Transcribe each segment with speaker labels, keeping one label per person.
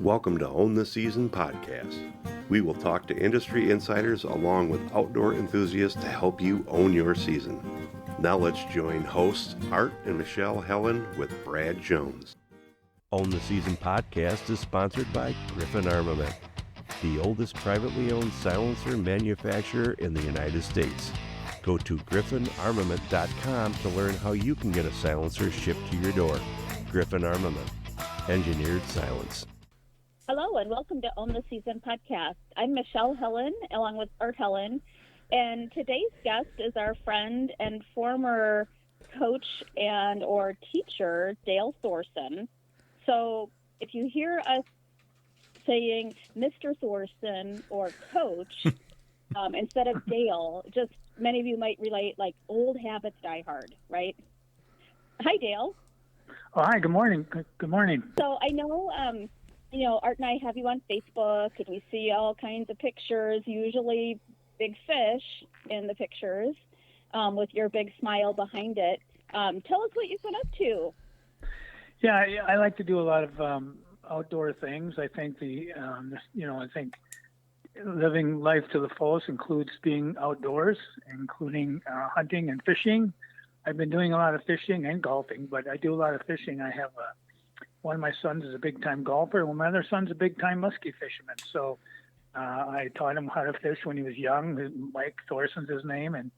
Speaker 1: Welcome to Own the Season podcast. We will talk to industry insiders along with outdoor enthusiasts to help you own your season. Now let's join hosts Art and Michelle Helen with Brad Jones. Own the Season podcast is sponsored by Griffin Armament, the oldest privately owned silencer manufacturer in the United States. Go to griffinarmament.com to learn how you can get a silencer shipped to your door. Griffin Armament, engineered silence.
Speaker 2: Hello and welcome to Own the Season podcast. I'm Michelle Helen along with Art Helen, and today's guest is our friend and former coach and or teacher, Dale Thoreson. So if you hear us saying Mr. Thoreson or coach instead of Dale, just many of you might relate like old habits die hard, right? Hi, Dale.
Speaker 3: Oh, hi. Good morning. Good morning.
Speaker 2: So I know, Art and I have you on Facebook, and we see all kinds of pictures, usually big fish in the pictures, with your big smile behind it. Tell us what you've been up to.
Speaker 3: Yeah, I like to do a lot of outdoor things. I think I think living life to the fullest includes being outdoors, including hunting and fishing. I've been doing a lot of fishing and golfing, but I do a lot of fishing. I have one of my sons is a big-time golfer, and my other son's a big-time muskie fisherman. So I taught him how to fish when he was young. Mike Thorson's his name, and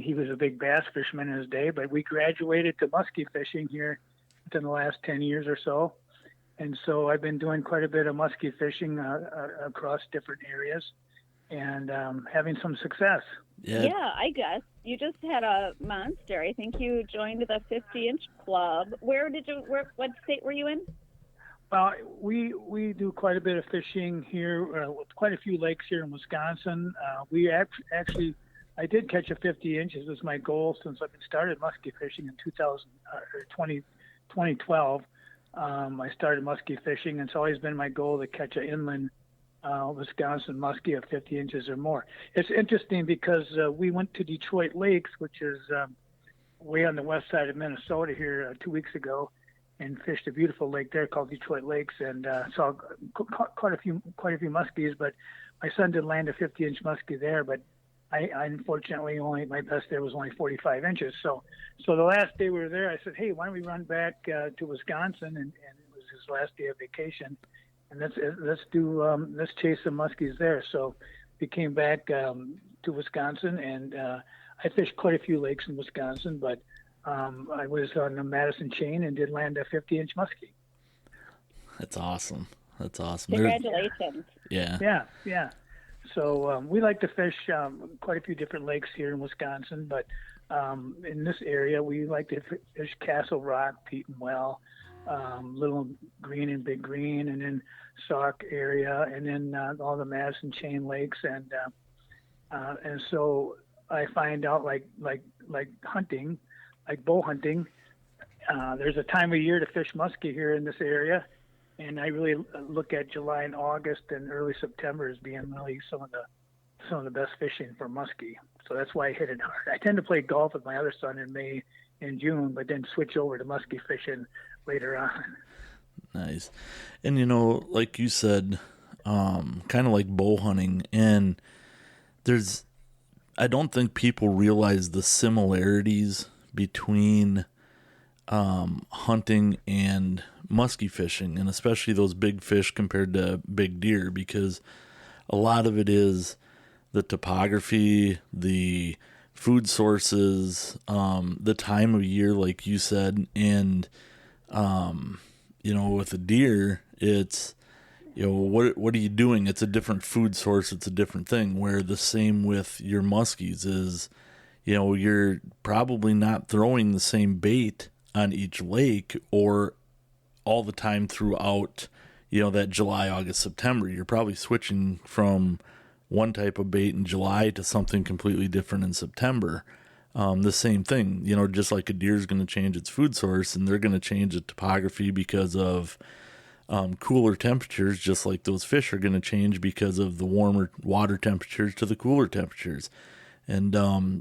Speaker 3: he was a big bass fisherman in his day. But we graduated to muskie fishing here within the last 10 years or so. And so I've been doing quite a bit of muskie fishing across different areas and having some success.
Speaker 2: Yeah, I guess. You just had a monster. I think you joined the 50-inch club. What state were you in?
Speaker 3: Well, we do quite a bit of fishing here, with quite a few lakes here in Wisconsin. We actually, I did catch a 50 inches. Was my goal since I've started muskie fishing in 2012. I started muskie fishing, and it's always been my goal to catch an inland Wisconsin muskie of 50 inches or more. It's interesting because we went to Detroit Lakes, which is way on the west side of Minnesota here 2 weeks ago, and fished a beautiful lake there called Detroit Lakes, and saw quite a few muskies. But my son did land a 50-inch muskie there, but I unfortunately my best there was only 45 inches. So the last day we were there, I said, hey, why don't we run back to Wisconsin? And it was his last day of vacation. And let's chase some muskies there. So we came back to Wisconsin, and I fished quite a few lakes in Wisconsin, but I was on the Madison chain and did land a 50-inch muskie.
Speaker 4: That's awesome.
Speaker 2: Congratulations.
Speaker 4: Yeah.
Speaker 3: So we like to fish quite a few different lakes here in Wisconsin, but in this area we like to fish Castle Rock, Pete and Well, Little Green and Big Green, and then Sauk area, and then all the Madison chain lakes, and so I find out like hunting, like bow hunting. There's a time of year to fish muskie here in this area, and I really look at July and August and early September as being really some of the best fishing for muskie. So that's why I hit it hard. I tend to play golf with my other son in May and June, but then switch over to muskie fishing later on.
Speaker 4: Nice. And like you said, kind of like bow hunting, and I don't think people realize the similarities between hunting and muskie fishing, and especially those big fish compared to big deer, because a lot of it is the topography, the food sources, the time of year, like you said, and with a deer, it's what are you doing? It's a different food source. It's a different thing. Where the same with your muskies is, you're probably not throwing the same bait on each lake or all the time throughout, that July, August, September. You're probably switching from one type of bait in July to something completely different in September. The same thing, just like a deer is going to change its food source, and they're going to change the topography because of cooler temperatures, just like those fish are going to change because of the warmer water temperatures to the cooler temperatures. And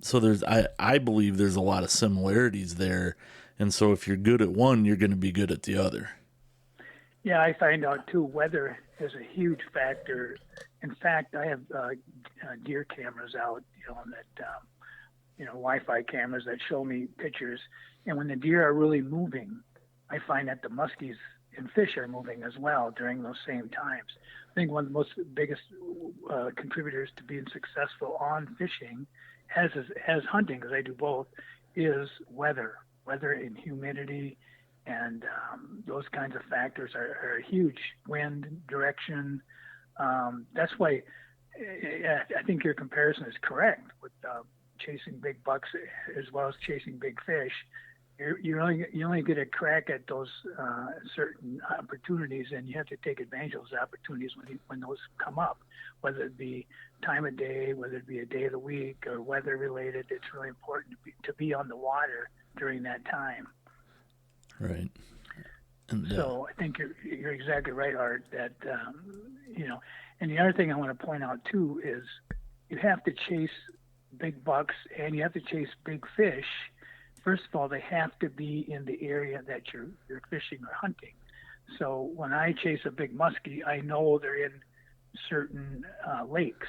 Speaker 4: so I believe there's a lot of similarities there. And so if you're good at one, you're going to be good at the other.
Speaker 3: Yeah, I find out too. Weather is a huge factor. In fact, I have deer cameras out, Wi-Fi cameras that show me pictures. And when the deer are really moving, I find that the muskies and fish are moving as well during those same times. I think one of the most biggest contributors to being successful on fishing, as hunting, because I do both, is weather and humidity, and those kinds of factors are huge. Wind, direction. That's why I think your comparison is correct with chasing big bucks as well as chasing big fish. You only get a crack at those certain opportunities, and you have to take advantage of those opportunities when those come up, whether it be time of day, whether it be a day of the week, or weather related. It's really important to be on the water during that time.
Speaker 4: Right. And,
Speaker 3: so I think you're exactly right, Art. That and the other thing I want to point out too is you have to chase big bucks and you have to chase big fish. First of all, they have to be in the area that you're fishing or hunting. So when I chase a big muskie, I know they're in certain lakes.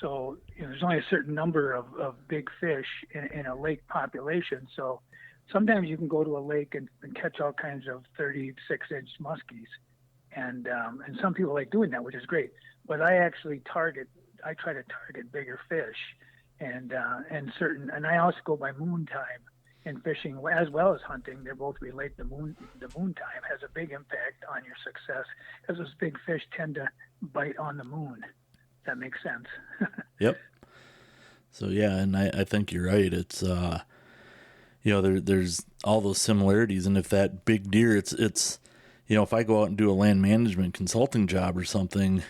Speaker 3: So there's only a certain number of big fish in a lake population. So sometimes you can go to a lake and catch all kinds of 36-inch muskies. And some people like doing that, which is great. But I actually try to target bigger fish and I also go by moon time. And fishing as well as hunting, they're both related. The moon time has a big impact on your success because those big fish tend to bite on the moon. That makes sense.
Speaker 4: Yep. So yeah, and I think you're right. It's there's all those similarities, and if that big deer, it's if I go out and do a land management consulting job or something,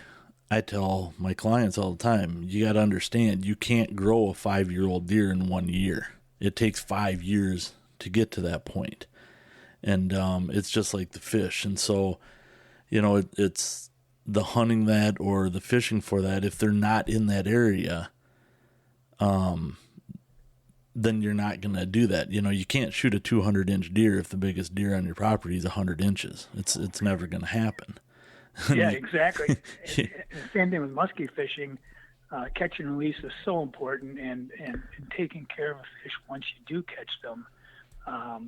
Speaker 4: I tell my clients all the time, you got to understand, you can't grow a 5-year-old deer in 1 year. It takes 5 years to get to that point. And it's just like the fish. And so, it's the hunting that or the fishing for that. If they're not in that area, then you're not going to do that. You can't shoot a 200-inch deer if the biggest deer on your property is 100 inches. It's never going to happen.
Speaker 3: Yeah, exactly. And same thing with muskie fishing. Catch and release is so important, and taking care of a fish once you do catch them,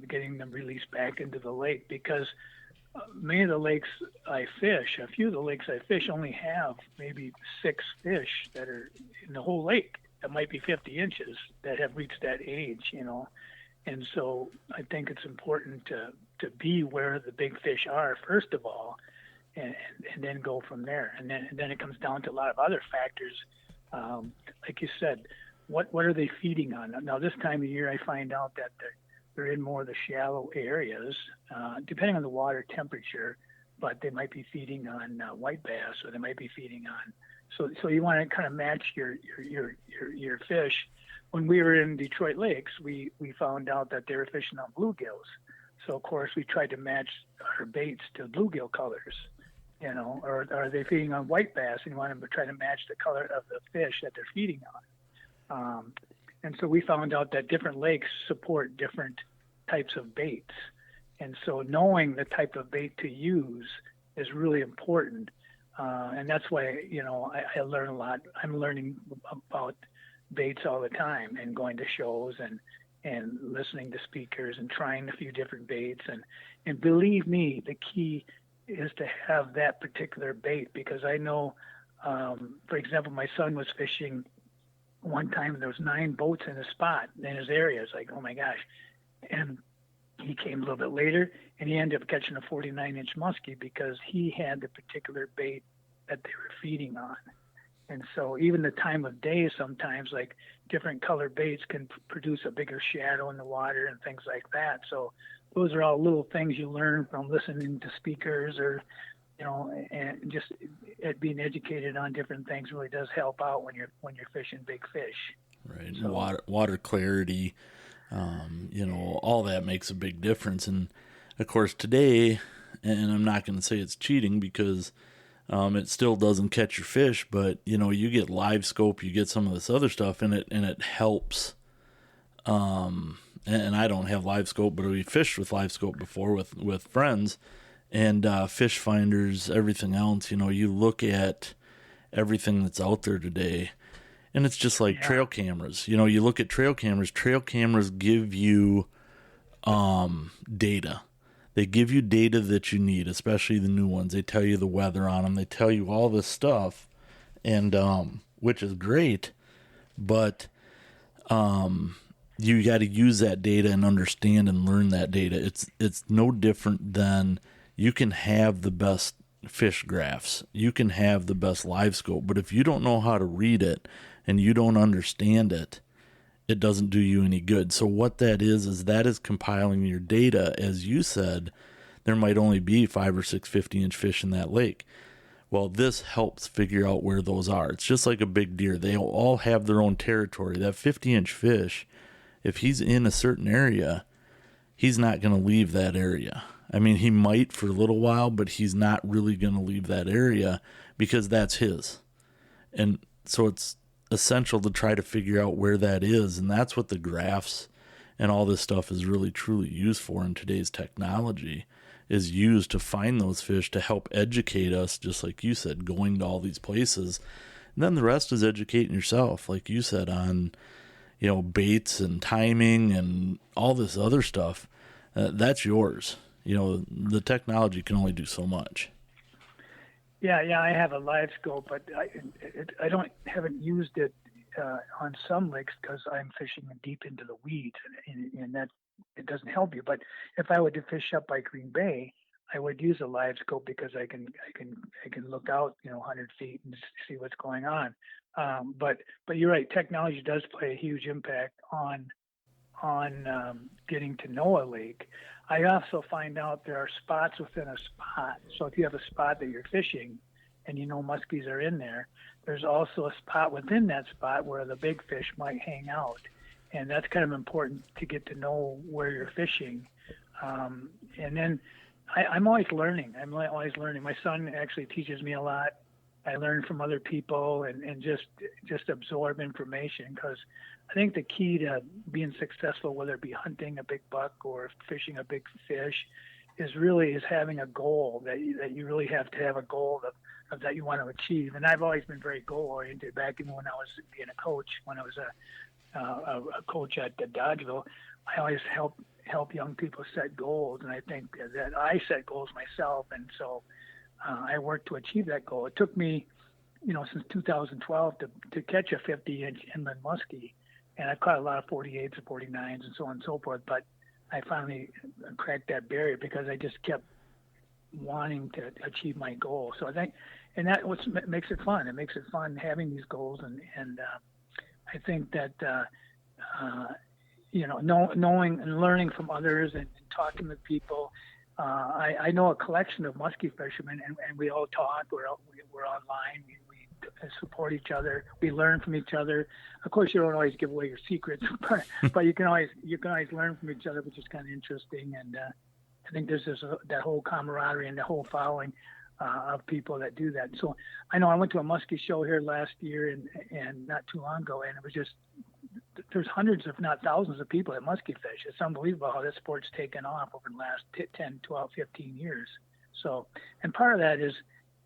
Speaker 3: getting them released back into the lake, because many of the lakes I fish, a few of the lakes I fish only have maybe 6 fish that are in the whole lake that might be 50 inches that have reached that age, and so I think it's important to be where the big fish are first of all, and then go from there, and then it comes down to a lot of other factors. Like you said, what are they feeding on? Now, this time of year, I find out that they're in more of the shallow areas, depending on the water temperature, but they might be feeding on white bass, or they might be feeding on. So you want to kind of match your fish. When we were in Detroit Lakes, we found out that they were fishing on bluegills. So of course we tried to match our baits to bluegill colors. Or are they feeding on white bass, and you want them to try to match the color of the fish that they're feeding on. And so we found out that different lakes support different types of baits. And so knowing the type of bait to use is really important. And that's why, I learn a lot. I'm learning about baits all the time, and going to shows and listening to speakers and trying a few different baits. And believe me, the key is to have that particular bait, because I know, for example, my son was fishing one time and there was 9 boats in a spot in his area. It's like, oh my gosh. And he came a little bit later and he ended up catching a 49-inch muskie because he had the particular bait that they were feeding on. And so even the time of day, sometimes like different color baits can produce a bigger shadow in the water and things like that. So those are all little things you learn from listening to speakers, or, and just being educated on different things really does help out when you're fishing big fish.
Speaker 4: Right. So, water clarity, all that makes a big difference. And of course today, and I'm not going to say it's cheating because it still doesn't catch your fish, but you get live scope, you get some of this other stuff in it, and it helps. And I don't have live scope, but we fished with live scope before with friends, and fish finders, everything else. You look at everything that's out there today, and it's just like trail cameras. You look at trail cameras give you data. They give you data that you need, especially the new ones. They tell you the weather on them. They tell you all this stuff, and which is great, but you got to use that data and understand and learn that data. It's no different than you can have the best fish graphs, you can have the best live scope, but if you don't know how to read it and you don't understand it, it doesn't do you any good. So what that is that is compiling your data. As you said, there might only be 5 or 6 50-inch fish in that lake. Well, this helps figure out where those are. It's just like a big deer. They all have their own territory. That 50-inch fish, if he's in a certain area, he's not going to leave that area. I mean, he might for a little while, but he's not really going to leave that area because that's his. And so it's essential to try to figure out where that is. And that's what the graphs and all this stuff is really, truly used for in today's technology, is used to find those fish to help educate us, just like you said, going to all these places. And then the rest is educating yourself, like you said, on baits and timing and all this other stuff. That's yours. The technology can only do so much.
Speaker 3: Yeah, I have a live scope, but I haven't used it on some lakes because I'm fishing deep into the weeds, and that it doesn't help you. But if I were to fish up by Green Bay, I would use a live scope because I can look out 100 feet and see what's going on. But you're right, technology does play a huge impact on getting to know a lake. I also find out there are spots within a spot. So if you have a spot that you're fishing and muskies are in there, there's also a spot within that spot where the big fish might hang out. And that's kind of important to get to know where you're fishing. And then I'm always learning. My son actually teaches me a lot. I learn from other people and just absorb information, because I think the key to being successful, whether it be hunting a big buck or fishing a big fish, is having a goal that you really have to have a goal of that you want to achieve. And I've always been very goal oriented. Back when I was being a coach, when I was a coach at Dodgeville, I always help young people set goals, and I think that I set goals myself, and so I worked to achieve that goal. It took me, since 2012 to catch a 50-inch inland muskie, and I've caught a lot of 48s and 49s and so on and so forth, but I finally cracked that barrier because I just kept wanting to achieve my goal. So I think, and that what makes it fun. It makes it fun having these goals, and I think that knowing and learning from others and talking with people. I know a collection of muskie fishermen, and we all talk. We're online. We support each other. We learn from each other. Of course, you don't always give away your secrets, but you can always learn from each other, which is kind of interesting. And I think there's that whole camaraderie and the whole following of people that do that. So I know I went to a muskie show here last year and not too long ago, and it was just, there's hundreds, if not thousands, of people that muskie fish. It's unbelievable how this sport's taken off over the last 10, 12, 15 years. So, and part of that is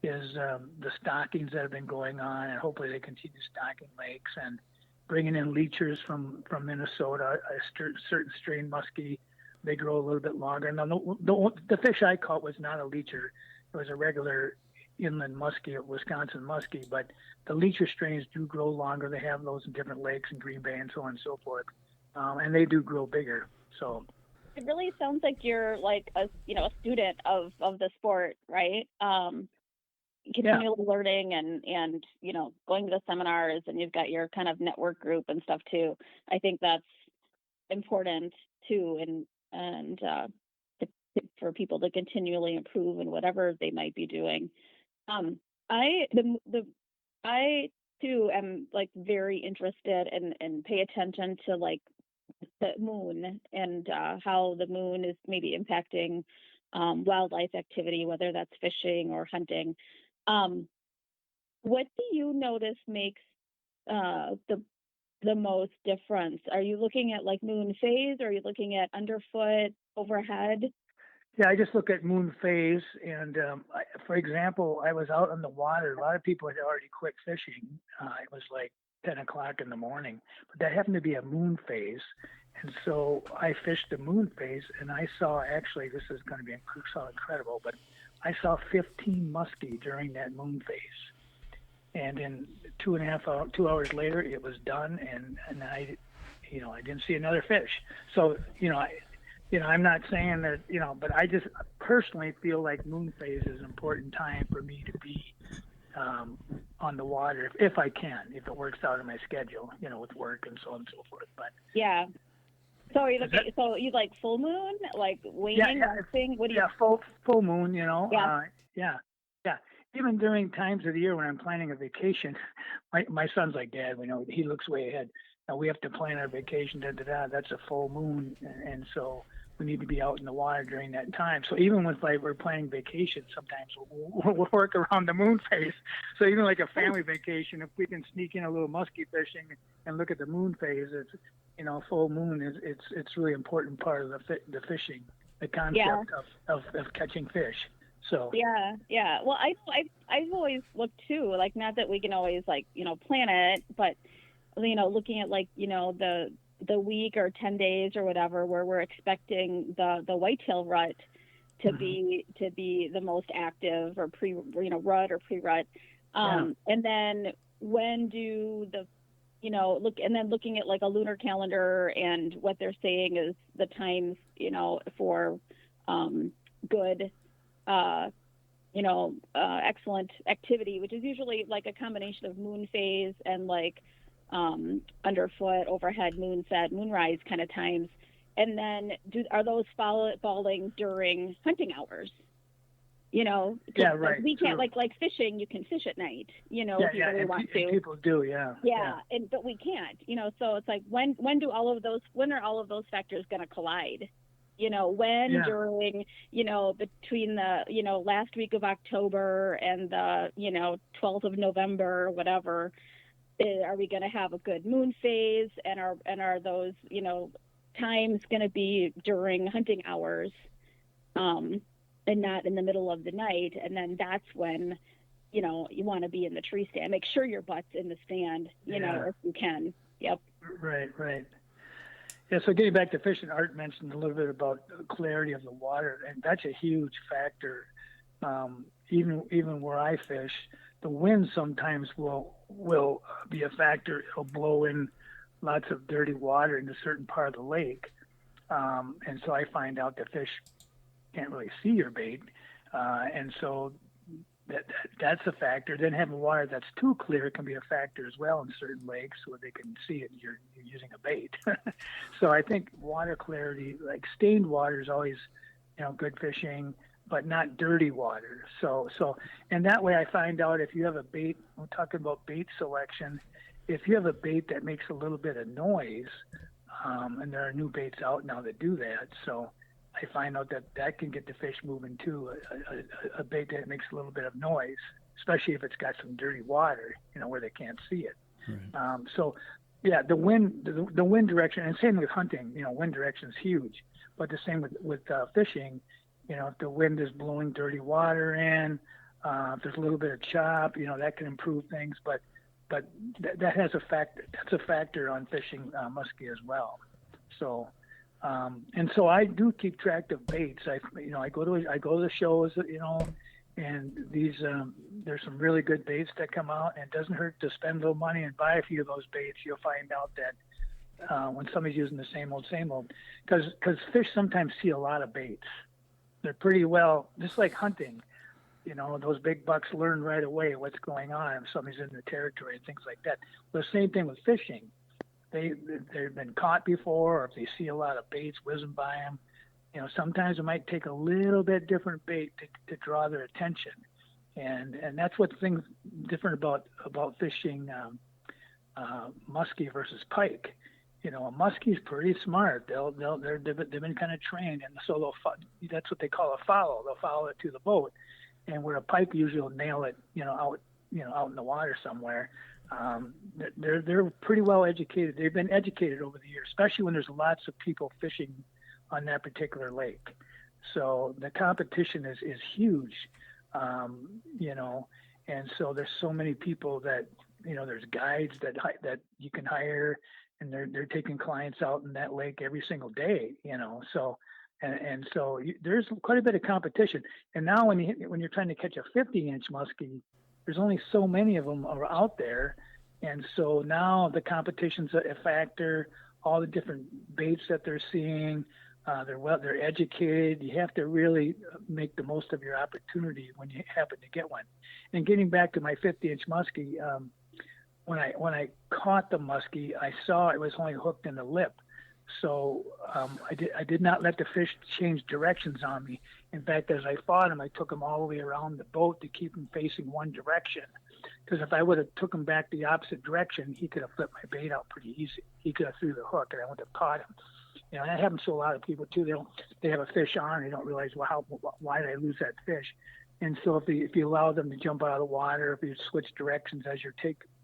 Speaker 3: the stockings that have been going on, and hopefully they continue stocking lakes and bringing in leechers from Minnesota, a certain strain muskie. They grow a little bit longer. Now, the fish I caught was not a leecher. It was a regular inland muskie, Wisconsin muskie, but the leecher strains do grow longer. They have those in different lakes in Green Bay and so on and so forth, and they do grow bigger. So
Speaker 2: it really sounds like you're like a student of the sport, right? Continually learning and going to the seminars, and you've got your kind of network group and stuff too. I think that's important too, and for people to continually improve in whatever they might be doing. I too am like very interested and pay attention to like the moon and how the moon is maybe impacting wildlife activity, whether that's fishing or hunting. What do you notice makes the most difference? Are you looking at like moon phase, or are you looking at underfoot, overhead?
Speaker 3: Yeah, I just look at moon phase, and for example, I was out on the water. A lot of people had already quit fishing. It was like 10 o'clock in the morning, but that happened to be a moon phase, and so I fished the moon phase, and I saw actually this is going to be so incredible, but I saw 15 muskie during that moon phase, and in 2 hours later, it was done, and I, I didn't see another fish. So I'm not saying that, but I just personally feel like moon phase is an important time for me to be on the water if I can, if it works out in my schedule, with work and so on and so forth. But
Speaker 2: yeah. So you like full moon, like waning or thing? What do you?
Speaker 3: Yeah, full moon.
Speaker 2: Yeah.
Speaker 3: Yeah. Even during times of the year when I'm planning a vacation, my son's like, Dad, he looks way ahead. Now we have to plan our vacation. That's a full moon, and so we need to be out in the water during that time. So even with we're planning vacation, sometimes we'll work around the moon phase. So even like a family vacation, if we can sneak in a little muskie fishing and look at the moon phase, it's full moon it's really important part of the fishing, the concept of catching fish. So
Speaker 2: yeah. Well, I've always looked too, like not that we can always plan it, but looking at the week or 10 days or whatever where we're expecting the whitetail rut to be the most active, or rut or pre-rut, and then when do the looking at like a lunar calendar, and what they're saying is the times for good excellent activity, which is usually like a combination of moon phase and underfoot, overhead, moonset, moonrise kind of times. And then are those falling during hunting hours?
Speaker 3: Yeah, right.
Speaker 2: We can't like fishing. You can fish at night, if you really want to.
Speaker 3: People do, yeah.
Speaker 2: But we can't, So it's like when are all of those factors going to collide? During, between the, last week of October and the, 12th of November, or whatever, are we going to have a good moon phase? And are those, times going to be during hunting hours, and not in the middle of the night? And then that's when, you want to be in the tree stand. Make sure your butt's in the stand, if you can. Yep.
Speaker 3: Right. Yeah, so getting back to fishing, Art mentioned a little bit about the clarity of the water, and that's a huge factor. Even where I fish, the wind sometimes will be a factor. It'll blow in lots of dirty water into a certain part of the lake, and so I find out the fish can't really see your bait, and so that's a factor. Then having water that's too clear can be a factor as well in certain lakes where they can see it and you're using a bait. So I think water clarity, like stained water, is always good fishing, but not dirty water. So and that way I find out if you have a bait. We're talking about bait selection. If you have a bait that makes a little bit of noise, and there are new baits out now that do that, so I find out that can get the fish moving too. A bait that makes a little bit of noise, especially if it's got some dirty water, where they can't see it. Right. So, yeah, the wind direction, and same with hunting. Wind direction is huge. But the same with fishing. If the wind is blowing dirty water in, if there's a little bit of chop, that can improve things. But that has a factor. That's a factor on fishing muskie as well. So. And so I do keep track of baits. I go to the shows, and these there's some really good baits that come out, and it doesn't hurt to spend a little money and buy a few of those baits. You'll find out that when somebody's using the same old, because fish sometimes see a lot of baits. They're pretty well, just like hunting. Those big bucks learn right away what's going on if somebody's in the territory and things like that. The same thing with fishing. They've been caught before, or if they see a lot of baits whizzing by them, sometimes it might take a little bit different bait to draw their attention, and that's what things different about fishing muskie versus pike. A muskie's pretty smart. They've been kind of trained, and so that's what they call a follow. They'll follow it to the boat, and where a pike usually will nail it, out in the water somewhere. They're pretty well educated. They've been educated over the years, especially when there's lots of people fishing on that particular lake. So the competition is huge, you know, and so there's so many people that, you know, there's guides that you can hire, and they're taking clients out in that lake every single day, you know. So there's quite a bit of competition. And now when you're trying to catch a 50-inch muskie, there's only so many of them are out there, and so now the competition's a factor. All the different baits that they're seeing, they're educated. You have to really make the most of your opportunity when you happen to get one. And getting back to my 50-inch muskie, when I caught the muskie, I saw it was only hooked in the lip. So I did not let the fish change directions on me. In fact, as I fought him, I took him all the way around the boat to keep him facing one direction. Because if I would have took him back the opposite direction, he could have flipped my bait out pretty easy. He could have threw the hook, and I would have caught him. You know, and that happens to a lot of people too. They have a fish on, and they don't realize, well, why did I lose that fish? And so if you allow them to jump out of the water, if you switch directions as you're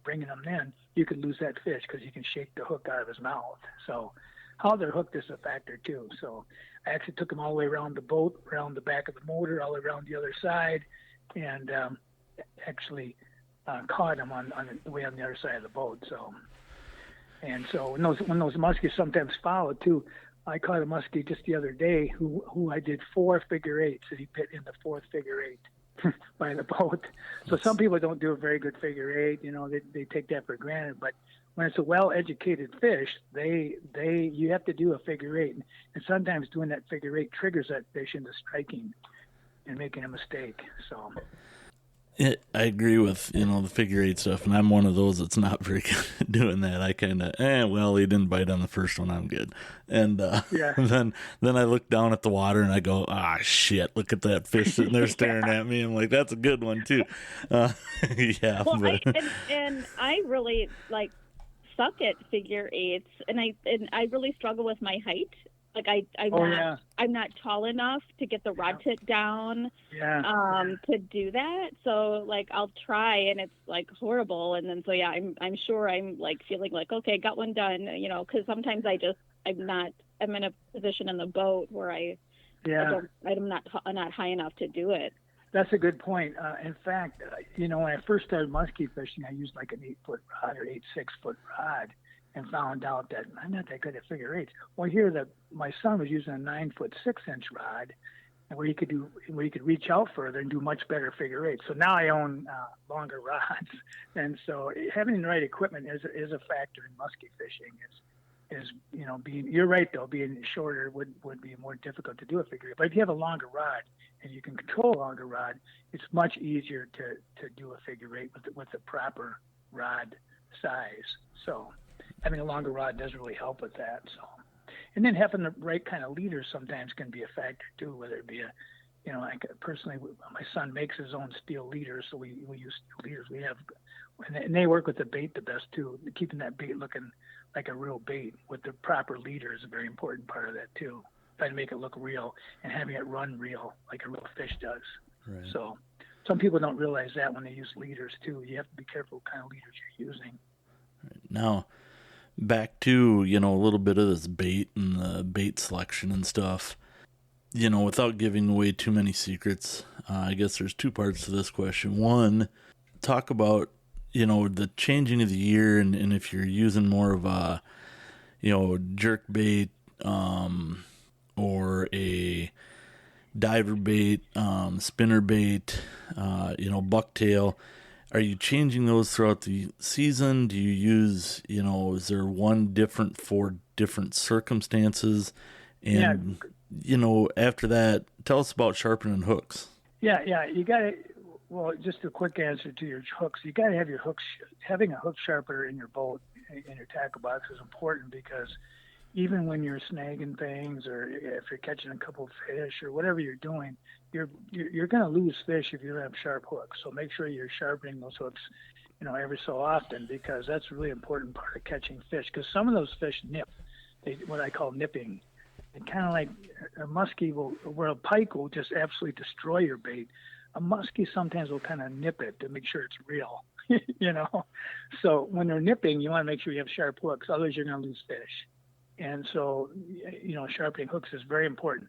Speaker 3: bringing them in, you could lose that fish because you can shake the hook out of his mouth. So how they're hooked is a factor too. So I actually took him all the way around the boat, around the back of the motor, all the way around the other side, and actually caught him on the way on the other side of the boat. So when those muskies sometimes follow too, I caught a muskie just the other day who I did 4 figure eights, and he bit in the 4th figure eight by the boat. So some people don't do a very good figure eight, you know, they take that for granted, but when it's a well-educated fish, you have to do a figure eight, and sometimes doing that figure eight triggers that fish into striking and making a mistake. So
Speaker 4: I agree with, you know, the figure eight stuff, and I'm one of those that's not very good at doing that. I kind of, well, he didn't bite on the first one, I'm good. And
Speaker 3: yeah.
Speaker 4: then I look down at the water and I go, shit, look at that fish sitting there staring at me. I'm like, that's a good one too. Yeah.
Speaker 2: Well,
Speaker 4: but...
Speaker 2: and I really suck at figure eights, and I really struggle with my height. Like I'm not tall enough to get the rod tip down to do that. So I'll try, and it's horrible. And then I'm sure I'm feeling okay, got one done, you know, because sometimes I'm in a position in the boat where I'm not high enough to do it.
Speaker 3: That's a good point. In fact, you know, when I first started muskie fishing, I used an 8-foot rod or 8-6-foot rod, and found out that I'm not that good at figure eights. Well, here that my son was using a 9-foot 6-inch rod, and where he could reach out further and do much better figure eights. So now I own longer rods, and so having the right equipment is a factor in muskie fishing. Is you know, you're right though, being shorter would be more difficult to do a figure eight. But if you have a longer rod and you can control a longer rod, it's much easier to do a figure eight with the proper rod size. So having a longer rod does really help with that. So, and then having the right kind of leaders sometimes can be a factor too, whether it be personally, my son makes his own steel leaders, so we use steel leaders. We have, and they work with the bait the best too. Keeping that bait looking like a real bait with the proper leader is a very important part of that too. Trying to make it look real and having it run real like a real fish does.
Speaker 4: Right.
Speaker 3: So some people don't realize that when they use leaders too. You have to be careful what kind of leaders you're using.
Speaker 4: Right. Now, back to, you know, a little bit of this bait and the bait selection and stuff, you know, without giving away too many secrets, I guess there's 2 parts to this question. One, talk about, you know, the changing of the year and if you're using more of a, you know, jerk bait or a diver bait, spinner bait, you know, bucktail. Are you changing those throughout the season? Do you use, you know, is there one different for different circumstances? And, you know, after that, tell us about sharpening hooks.
Speaker 3: Yeah. You got to, well, just a quick answer to your hooks. You got to have your hooks, having a hook sharpener in your boat, in your tackle box is important, because even when you're snagging things, or if you're catching a couple of fish or whatever you're doing, you're going to lose fish if you don't have sharp hooks. So make sure you're sharpening those hooks, you know, every so often, because that's a really important part of catching fish. Because some of those fish nip, what I call nipping. And kind of like a muskie where a pike will just absolutely destroy your bait. A muskie sometimes will kind of nip it to make sure it's real, you know. So when they're nipping, you want to make sure you have sharp hooks, otherwise you're going to lose fish. And so, sharpening hooks is very important.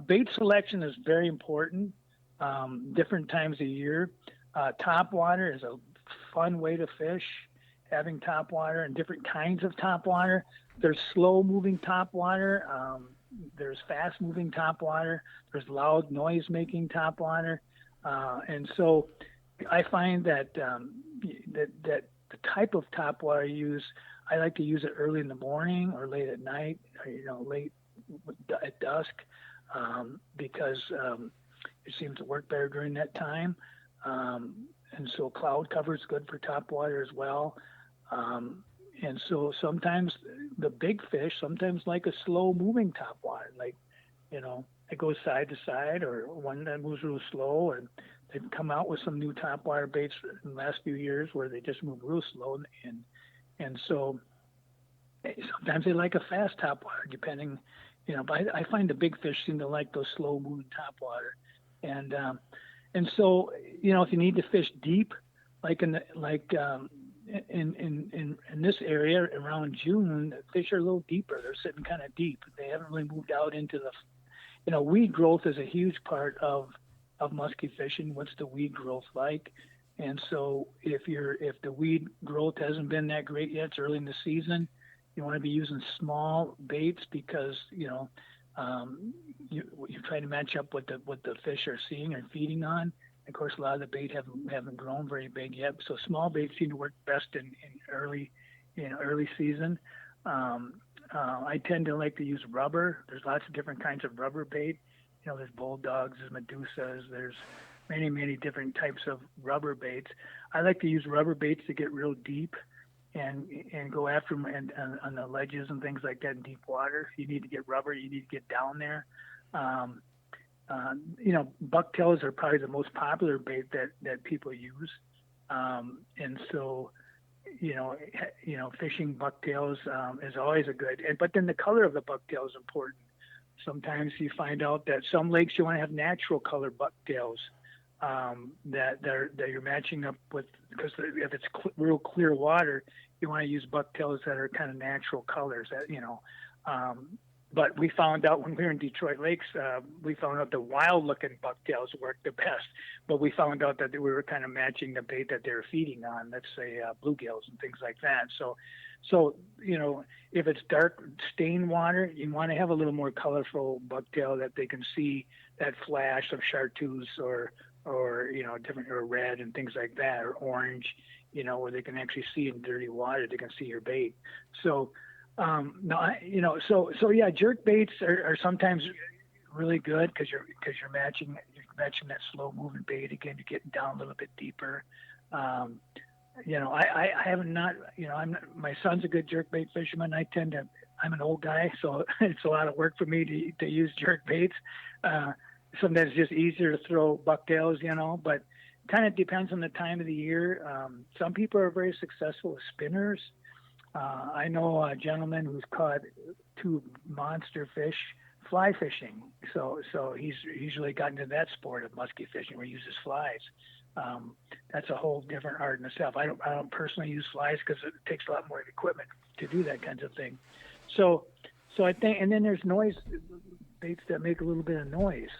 Speaker 3: Bait selection is very important. Different times of year. Top water is a fun way to fish. Having top water and different kinds of top water. There's slow moving top water. There's fast moving top water. There's loud noise making top water. And so I find that that the type of top water I use, I like to use it early in the morning or late at night, or, late at dusk, because it seems to work better during that time. And so cloud cover is good for top water as well. And so sometimes the big fish sometimes like a slow moving top water, like, it goes side to side, or one that moves real slow. And they've come out with some new top water baits in the last few years where they just move real slow. And so sometimes they like a fast top water, depending, but I find the big fish seem to like those slow moving top water. And so, if you need to fish deep, like in this area around June, fish are a little deeper. They're sitting kind of deep. They haven't really moved out into the, weed growth is a huge part of muskie fishing. What's the weed growth like? And so if the weed growth hasn't been that great yet, it's early in the season, you want to be using small baits because, you're trying to match up what the fish are seeing and feeding on. Of course, a lot of the bait haven't grown very big yet, so small baits seem to work best in early season. I tend to like to use rubber. There's lots of different kinds of rubber bait. There's bulldogs, there's medusas, there's many different types of rubber baits. I like to use rubber baits to get real deep and go after them on the ledges and things like that in deep water. You need to get rubber. You need to get down there. Bucktails are probably the most popular bait that people use. And so, fishing bucktails is always a good, but then the color of the bucktail is important. Sometimes you find out that some lakes you want to have natural color bucktails that you're matching up with, because if it's real clear water, you want to use bucktails that are kind of natural colors. But we found out when we were in Detroit Lakes, we found out the wild-looking bucktails worked the best. But we found out that we were kind of matching the bait that they were feeding on, let's say bluegills and things like that. So if it's dark stained water, you want to have a little more colorful bucktail that they can see that flash of chartreuse or different, or red and things like that, or orange, where they can actually see in dirty water, they can see your bait. So. Jerk baits are sometimes really good because you're matching that slow moving bait. Again, you're getting down a little bit deeper. I haven't my son's a good jerk bait fisherman. I'm an old guy, so it's a lot of work for me to use jerk baits. Sometimes it's just easier to throw bucktails, but kind of depends on the time of the year. Some people are very successful with spinners. I know a gentleman who's caught 2 monster fish fly fishing. So he's really gotten into that sport of muskie fishing where he uses flies. That's a whole different art in itself. I don't personally use flies because it takes a lot more equipment to do that kind of thing. So I think, and then there's noise baits that make a little bit of noise.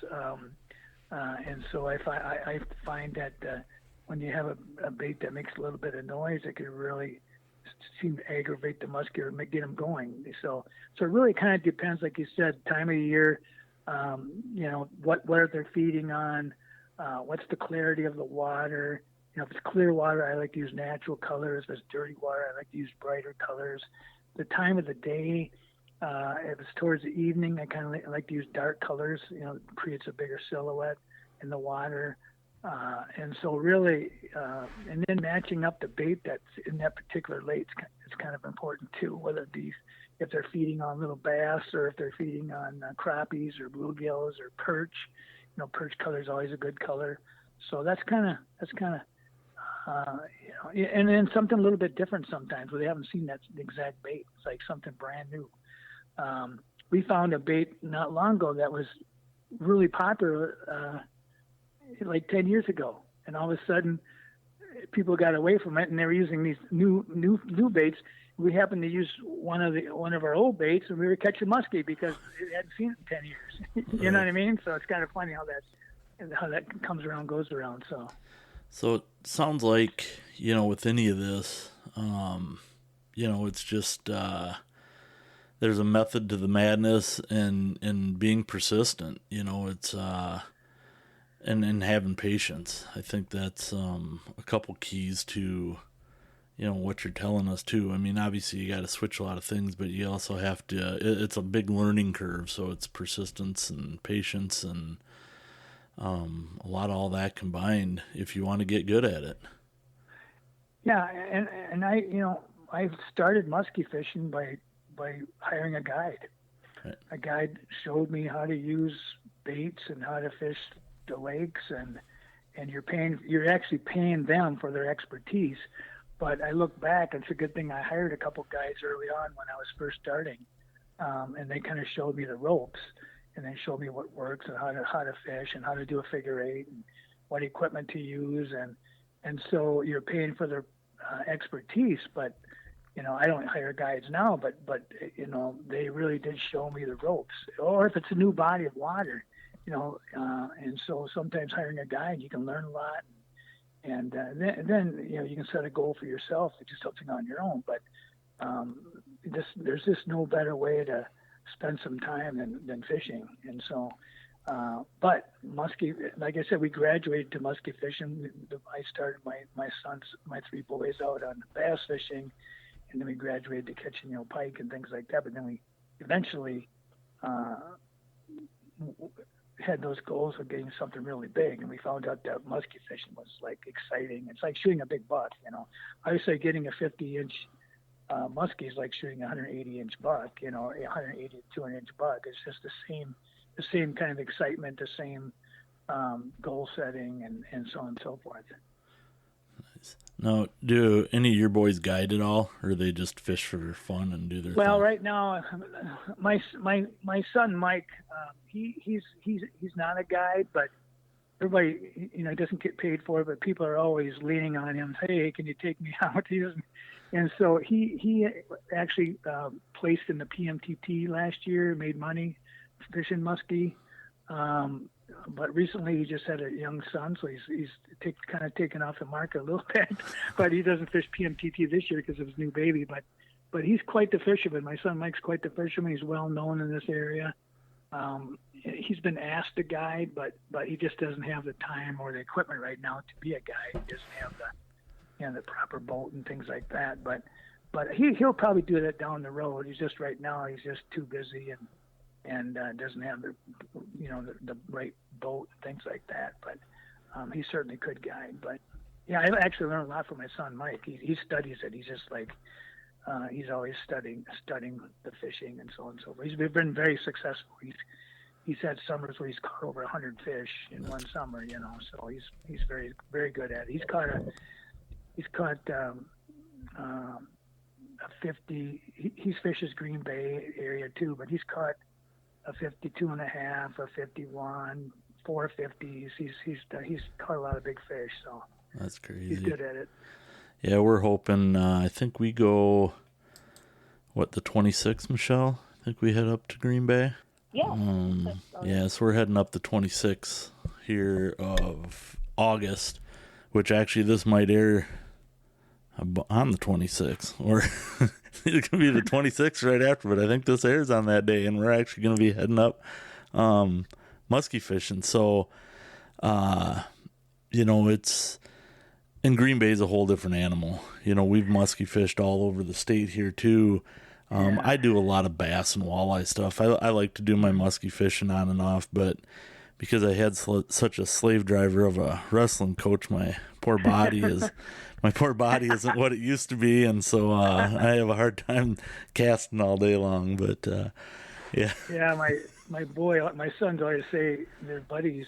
Speaker 3: And so I find that when you have a bait that makes a little bit of noise, it can really seem to aggravate the muskie or get them going. So it really kind of depends, like you said, time of year, what are they feeding on, what's the clarity of the water. If it's clear water, I like to use natural colors. If it's dirty water, I like to use brighter colors. The time of the day, if it's towards the evening, I kind of like to use dark colors. It creates a bigger silhouette in the water. And so really, and then matching up the bait that's in that particular lake is kind of important too, whether it be if they're feeding on little bass or if they're feeding on crappies or bluegills or perch. Perch color is always a good color. So that's kind of, and then something a little bit different sometimes where they haven't seen that exact bait. It's like something brand new. We found a bait not long ago that was really popular, like 10 years ago. And all of a sudden people got away from it, and they were using these new baits. We happened to use one of our old baits, and we were catching muskie because it hadn't seen it in 10 years. You know what I mean? So it's kind of funny how that comes around, goes around.
Speaker 4: So it sounds like, with any of this, it's just there's a method to the madness, and being persistent. It's and having patience. I think that's a couple keys to what you're telling us too. I mean, obviously you got to switch a lot of things, but you also have to. It's a big learning curve, so it's persistence and patience and a lot of all that combined if you want to get good at it.
Speaker 3: Yeah, and I started muskie fishing by hiring a guide.
Speaker 4: Right.
Speaker 3: A guide showed me how to use baits and how to fish the lakes, and you're actually paying them for their expertise. But I look back, it's a good thing I hired a couple guys early on when I was first starting, and they kind of showed me the ropes, and they showed me what works and how to fish and how to do a figure eight and what equipment to use, and so you're paying for their expertise. But I don't hire guides now, but they really did show me the ropes. Or if it's a new body of water, and so sometimes hiring a guide, you can learn a lot. And then you can set a goal for yourself to do something on your own. But there's just no better way to spend some time than fishing. And so, but muskie, like I said, we graduated to muskie fishing. I started my three boys out on bass fishing, and then we graduated to catching pike and things like that. But then we eventually had those goals of getting something really big, and we found out that muskie fishing was like exciting. It's like shooting a big buck. I would say getting a 50-inch muskie is like shooting a 180-inch buck. 180 to 200-inch buck. It's just the same kind of excitement, the same goal setting, and so on and so forth.
Speaker 4: Nice. Now, do any of your boys guide at all, or they just fish for fun and do their
Speaker 3: Well,
Speaker 4: thing?
Speaker 3: right now, my son Mike, he's not a guide, but everybody doesn't get paid for it. But people are always leaning on him. Hey, can you take me out? And so he actually placed in the PMTT last year, made money fishing muskie. But recently he just had a young son, so he's kind of taken off the market a little bit. But he doesn't fish PMTT this year because of his new baby. But he's quite the fisherman. My son Mike's quite the fisherman. He's well known in this area. He's been asked to guide, but he just doesn't have the time or the equipment right now to be a guide. He doesn't have the proper boat and things like that. But he'll probably do that down the road. He's just right now he's just too busy and doesn't have the right boat and things like that. But he certainly could guide. But yeah, I actually learned a lot from my son Mike. He studies it. He's just like he's always studying the fishing and so on and so forth. He's been very successful. He's had summers where he's caught over 100 fish in one summer. So he's very, very good at it. He's caught a 50. He fishes Green Bay area too, but he's caught a 52.5, a 51, 450s. He's caught a lot of big fish, so
Speaker 4: That's crazy.
Speaker 3: he's good at it.
Speaker 4: Yeah, we're hoping. I think we go. The 26th, Michelle? I think we head up to Green Bay.
Speaker 2: Yeah.
Speaker 4: Yeah, so we're heading up the 26th here of August, which actually this might air on the 26th, or it's going to be the 26th right after, but I think this airs on that day, and we're actually going to be heading up muskie fishing. So, it's in Green Bay is a whole different animal. We've muskie fished all over the state here too. I do a lot of bass and walleye stuff. I like to do my muskie fishing on and off, but because I had such a slave driver of a wrestling coach, my poor body isn't what it used to be, and so I have a hard time casting all day long. But yeah.
Speaker 3: Yeah, my sons always say their buddies.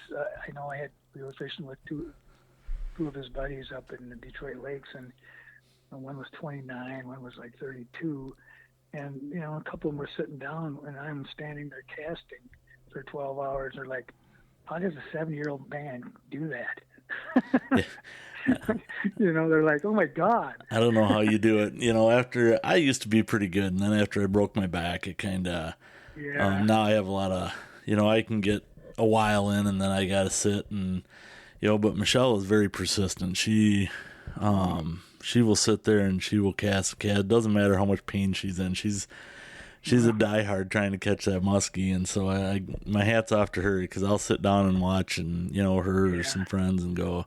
Speaker 3: We were fishing with two of his buddies up in the Detroit Lakes, and one was 29, one was like 32, and a couple of them were sitting down, and I'm standing there casting for 12 hours. They're like, "How does a 7-year-old man do that?"
Speaker 4: Yeah.
Speaker 3: They're like, oh my God.
Speaker 4: I don't know how you do it. After I used to be pretty good, and then after I broke my back, it kind of
Speaker 3: Yeah.
Speaker 4: now I have a lot of I can get a while in, and then I got to sit and But Michelle is very persistent. She will sit there and she will cast a cat. It doesn't matter how much pain she's in. She's a diehard trying to catch that muskie, and so my hat's off to her because I'll sit down and watch, and her or some friends and go,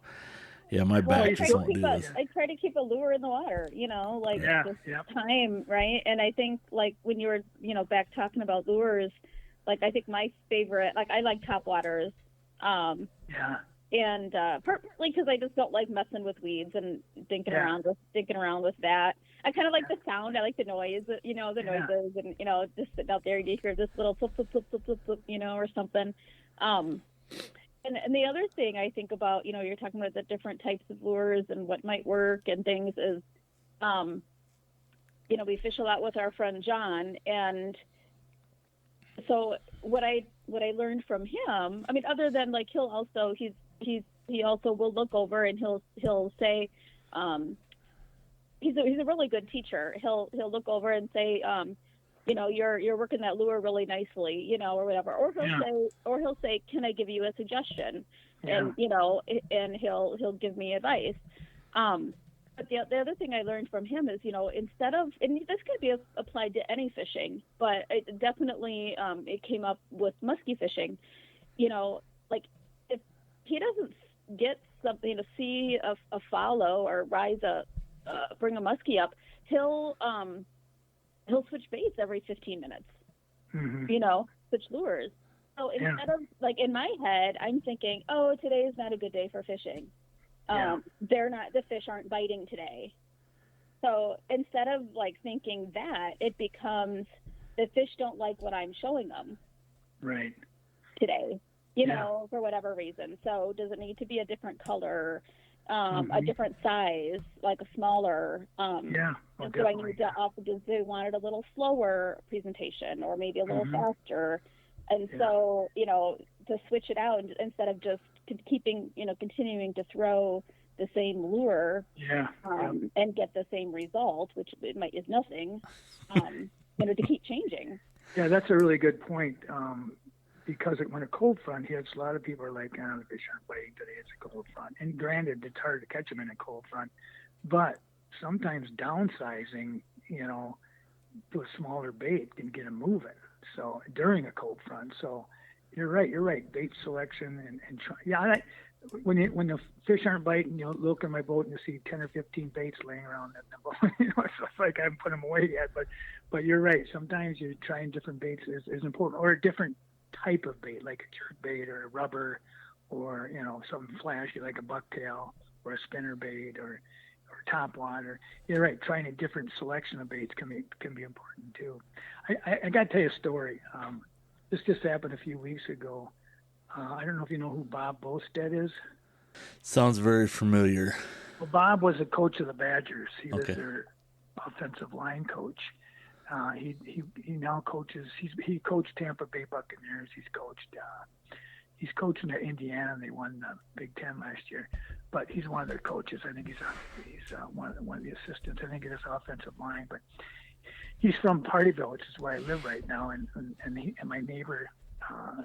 Speaker 4: yeah, my back just won't do this.
Speaker 2: I try to keep a lure in the water, time, right? And I think like when you were, back talking about lures, like I think my favorite, like I like top waters, and partly because I just don't like messing with weeds and dinking around with that. I kind of like the sound. I like the noise, the noises, and just sitting out there, you hear this little flip, flip, flip, flip, flip, flip, or something. And the other thing I think about, you're talking about the different types of lures and what might work and things is, we fish a lot with our friend John, and so what I learned from him, I mean, other than like he also will look over and he'll say, he's a really good teacher. He'll look over and say, you're working that lure really nicely, or whatever. Or he'll say, can I give you a suggestion? Yeah. And he'll give me advice. But the other thing I learned from him is, instead of, and this could be applied to any fishing, but it definitely it came up with muskie fishing. Like if he doesn't get something to see a follow or bring a muskie up, he'll switch baits every 15 minutes, switch lures. So instead of, like, in my head, I'm thinking, oh, today is not a good day for fishing. The fish aren't biting today. So instead of, like, thinking that, it becomes the fish don't like what I'm showing them.
Speaker 3: Right.
Speaker 2: Today, for whatever reason. So does it need to be a different color? A different size, like a smaller. And so I need to also do. They wanted a little slower presentation, or maybe a little faster, and so to switch it out instead of just continuing to throw the same lure, and get the same result, which is nothing, to keep changing.
Speaker 3: Yeah, that's a really good point. Because when a cold front hits, a lot of people are like, the fish aren't biting today, it's a cold front. And granted, it's hard to catch them in a cold front. But sometimes downsizing, to a smaller bait can get them moving. So during a cold front. So you're right. Bait selection when the fish aren't biting, look in my boat and you see 10 or 15 baits laying around in the boat. It's like I haven't put them away yet. But you're right. Sometimes you're trying different baits is important, or a different type of bait, like a jerk bait or a rubber, or something flashy like a bucktail or a spinner bait or top water. You're right. Trying a different selection of baits can be important too. I got to tell you a story. This just happened a few weeks ago. I don't know if you know who Bob Bostad is.
Speaker 4: Sounds very familiar.
Speaker 3: Well, Bob was a coach of the Badgers. He was their offensive line coach. He now coaches. He coached Tampa Bay Buccaneers. He's coaching at Indiana, and they won the Big Ten last year. But he's one of their coaches. I think he's one of the assistants. I think it is offensive line. But he's from Partyville, which is where I live right now. And my neighbor,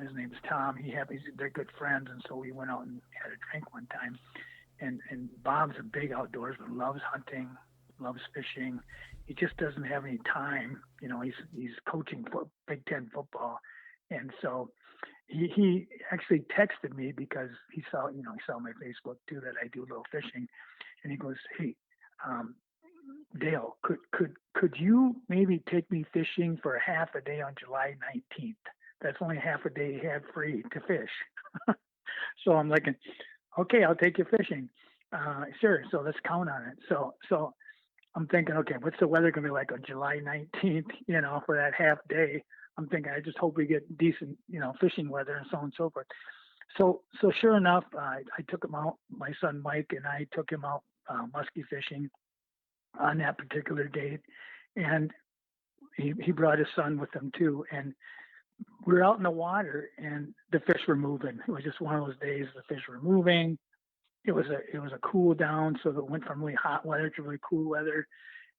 Speaker 3: his name's Tom. They're good friends, and so we went out and had a drink one time. And Bob's a big outdoorsman, loves hunting, loves fishing. He just doesn't have any time. He's coaching Big Ten football, and so he actually texted me because he saw my Facebook too that I do a little fishing, and he goes, "Hey, Dale, could you maybe take me fishing for a half a day on July 19th? That's only half a day you have free to fish." So I'm like, "Okay, I'll take you fishing." Sure. So let's count on it. So I'm thinking, okay, what's the weather going to be like on July 19th, for that half day? I'm thinking, I just hope we get decent, fishing weather and so on and so forth. So sure enough, I took him out, my son Mike and I took him out muskie fishing on that particular date. And he brought his son with him too. And we were out in the water and the fish were moving. It was just one of those days the fish were moving. it was a cool down, so it went from really hot weather to really cool weather,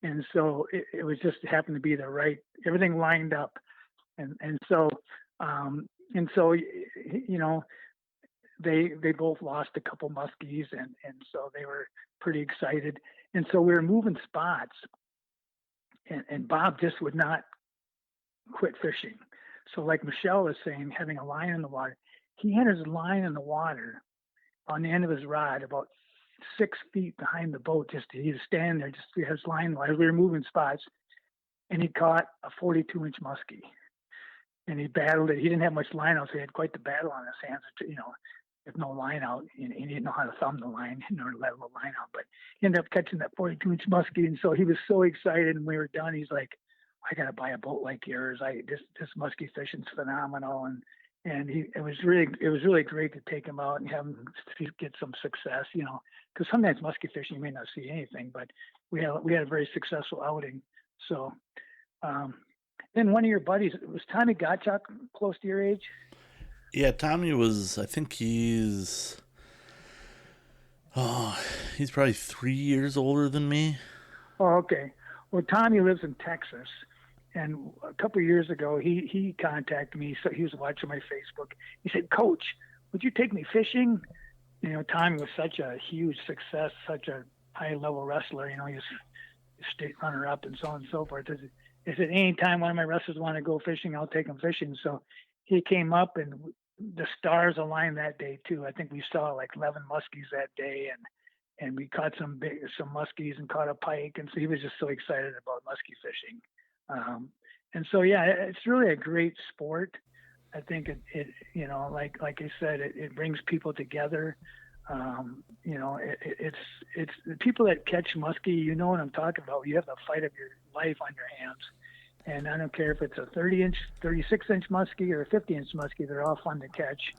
Speaker 3: and so it was just happened to be the right, everything lined up, and so and so you know they both lost a couple muskies, and so they were pretty excited, and so we were moving spots, and Bob just would not quit fishing. So like Michelle was saying, having a line in the water, he had his line in the water on the end of his rod about 6 feet behind the boat. Just he was standing there, just his line while we were moving spots, and he caught a 42-inch muskie. And he battled it. He didn't have much line out, so he had quite the battle on his hands. With no line out, and he didn't know how to thumb the line or let the line out. But he ended up catching that 42-inch muskie, and so he was so excited. And we were done. He's like, "I gotta buy a boat like yours. This muskie fishing's phenomenal." And it was really great to take him out and have him get some success. Because sometimes muskie fishing you may not see anything, but we had a very successful outing. So. Then one of your buddies, was Tommy Gottschalk close to your age?
Speaker 4: Yeah, Tommy was, I think he's probably 3 years older than me.
Speaker 3: Oh, okay. Well, Tommy lives in Texas, and a couple of years ago, he contacted me. So he was watching my Facebook. He said, "Coach, would you take me fishing?" Tommy was such a huge success, such a high-level wrestler. He was state runner-up and so on and so forth. He said, "Anytime one of my wrestlers want to go fishing, I'll take them fishing." So he came up, and the stars aligned that day too. I think we saw like 11 muskies that day, and we caught some muskies and caught a pike. And so he was just so excited about muskie fishing. And so, yeah, it's really a great sport. I think it like I said, it brings people together. It's the people that catch muskie, you know what I'm talking about. You have the fight of your life on your hands. And I don't care if it's a 30-inch, 36-inch muskie or a 50-inch muskie, they're all fun to catch.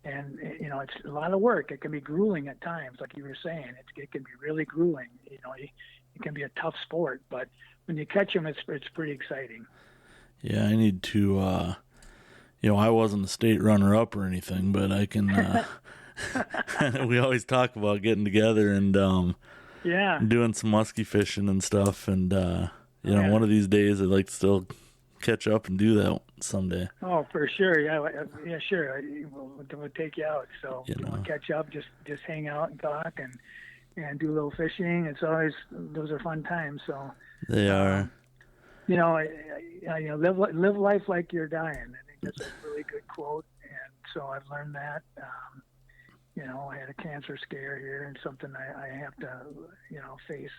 Speaker 3: And, it's a lot of work. It can be grueling at times, like you were saying. It can be really grueling. It can be a tough sport. But when you catch them, it's pretty exciting.
Speaker 4: Yeah, I need to, I wasn't a state runner-up or anything, but I can... we always talk about getting together and doing some muskie fishing and stuff, and one of these days I'd like to still catch up and do that someday.
Speaker 3: Oh, for sure. Yeah, sure. We'll take you out. So we'll catch up, just hang out and talk and do a little fishing. Those are fun times. So
Speaker 4: they are.
Speaker 3: Live life like you're dying. I think that's a really good quote, and so I've learned that. I had a cancer scare here, and something I have to, face.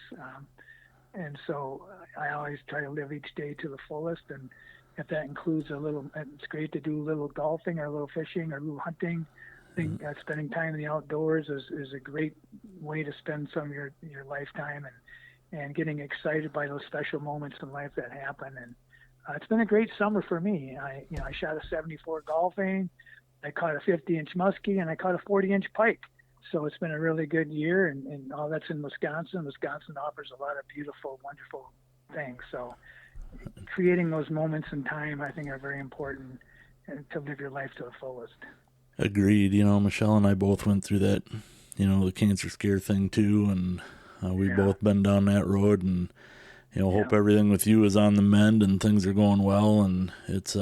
Speaker 3: And so I always try to live each day to the fullest. And if that includes it's great to do a little golfing or a little fishing or a little hunting. I think spending time in the outdoors is a great way to spend some of your lifetime and getting excited by those special moments in life that happen. And it's been a great summer for me. I shot a 74 golfing. I caught a 50-inch muskie, and I caught a 40-inch pike. So it's been a really good year, and all that's in Wisconsin. Wisconsin offers a lot of beautiful, wonderful things. So creating those moments in time, I think, are very important to live your life to the fullest.
Speaker 4: Agreed. Michelle and I both went through that, the cancer scare thing too, and we've both been down that road, and, hope everything with you is on the mend and things are going well, and it's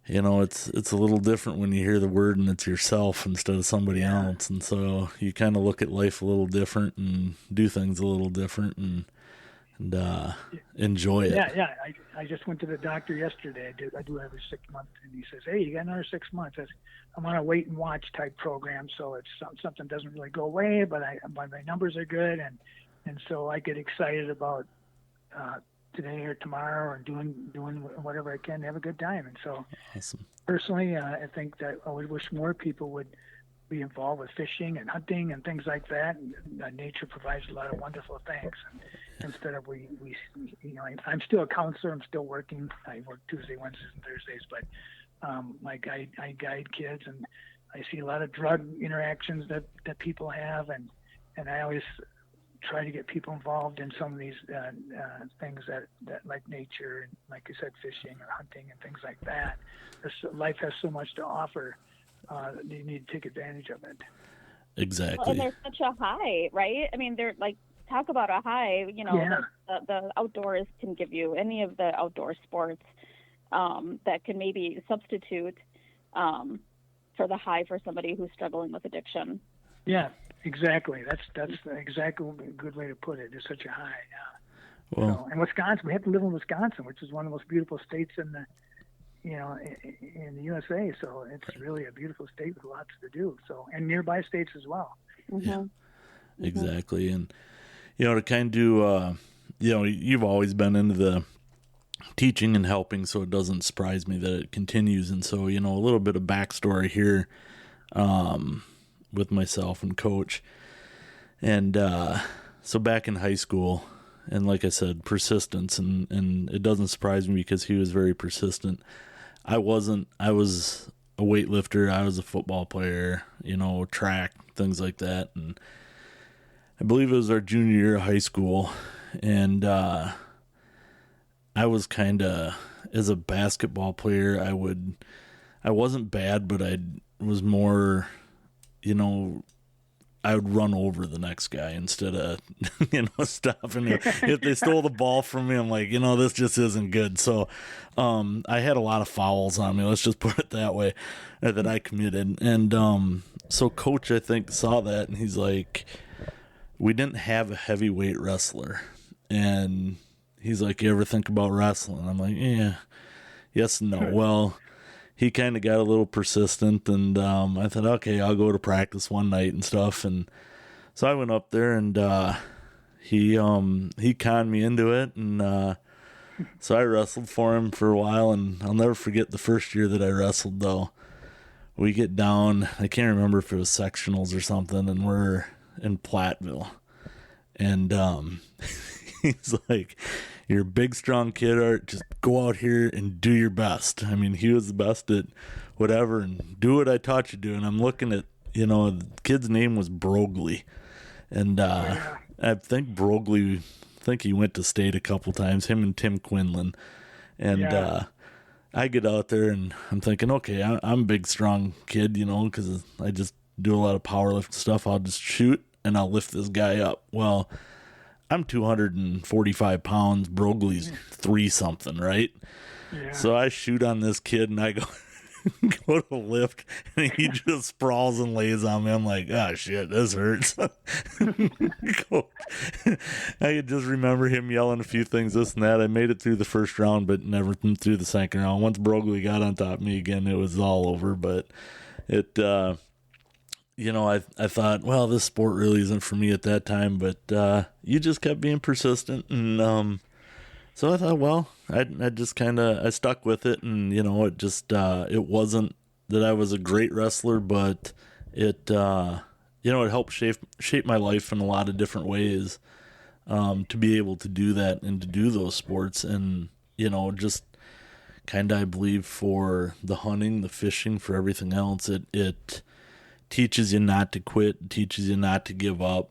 Speaker 4: it's a little different when you hear the word and it's yourself instead of somebody else. And so you kind of look at life a little different and do things a little different and enjoy it.
Speaker 3: Yeah. I just went to the doctor yesterday. I do every 6 months. And he says, "Hey, you got another 6 months." I'm on a wait and watch type program. So it's something doesn't really go away, but my numbers are good. And so I get excited about, today or tomorrow, or doing whatever I can to have a good time. And so
Speaker 4: awesome. Personally,
Speaker 3: I think that I would wish more people would be involved with fishing and hunting and things like that. And nature provides a lot of wonderful things. And instead of I'm still a counselor. I'm still working. I work Tuesday, Wednesdays, and Thursdays, but I guide kids, and I see a lot of drug interactions that people have, and I always try to get people involved in some of these things that like nature and, like you said, fishing or hunting and things like that. Life has so much to offer that you need to take advantage of it.
Speaker 4: Exactly.
Speaker 2: And there's such a high, right? I mean, they're like, talk about a high, the outdoors can give you, any of the outdoor sports that can maybe substitute for the high for somebody who's struggling with addiction.
Speaker 3: Yeah, exactly. That's exactly a good way to put it. It's such a high. Yeah.
Speaker 4: Well,
Speaker 3: And Wisconsin, we have to live in Wisconsin, which is one of the most beautiful states in the in the USA. So it's really a beautiful state with lots to do. So, and nearby states as well.
Speaker 2: Mm-hmm.
Speaker 4: yeah, exactly. And, to kind of do, you've always been into the teaching and helping, so it doesn't surprise me that it continues. And so, a little bit of backstory here with myself and Coach. And so back in high school, and like I said, persistence, and it doesn't surprise me because he was very persistent. I was a weightlifter. I was a football player, track, things like that. And I believe it was our junior year of high school. And I was kind of, as a basketball player, I wasn't bad, but I was more, I would run over the next guy instead of, stopping him. If they stole the ball from me, I'm like, this just isn't good. So I had a lot of fouls on me, let's just put it that way, that I committed. And so Coach, I think, saw that, and he's like, we didn't have a heavyweight wrestler. And he's like, you ever think about wrestling? I'm like, yeah, yes and no. Well, he kind of got a little persistent, and I thought, okay, I'll go to practice one night and stuff. And so I went up there, and he conned me into it, and so I wrestled for him for a while. And I'll never forget the first year that I wrestled, though. We get down, I can't remember if it was sectionals or something, and we're in Platteville. And he's like, you're a big, strong kid, Art. Just go out here and do your best. I mean, he was the best at whatever, and do what I taught you to do. And I'm looking at, the kid's name was Brogley. And I think he went to state a couple times, him and Tim Quinlan. And I get out there, and I'm thinking, okay, I'm a big, strong kid, because I just do a lot of powerlifting stuff. I'll just shoot, and I'll lift this guy up. Well, I'm 245 pounds. Brogley's 3-something, right? Yeah. So I shoot on this kid, and I go to lift, and he just sprawls and lays on me. I'm like, shit, this hurts. I could just remember him yelling a few things, this and that. I made it through the first round, but never through the second round. Once Brogley got on top of me again, it was all over. But it... I thought, well, this sport really isn't for me at that time, but you just kept being persistent, and so I thought, well, I just kind of, I stuck with it, and it just it wasn't that I was a great wrestler, but it it helped shape my life in a lot of different ways, to be able to do that and to do those sports, and just kind of, I believe, for the hunting, the fishing, for everything else, it teaches you not to quit, teaches you not to give up.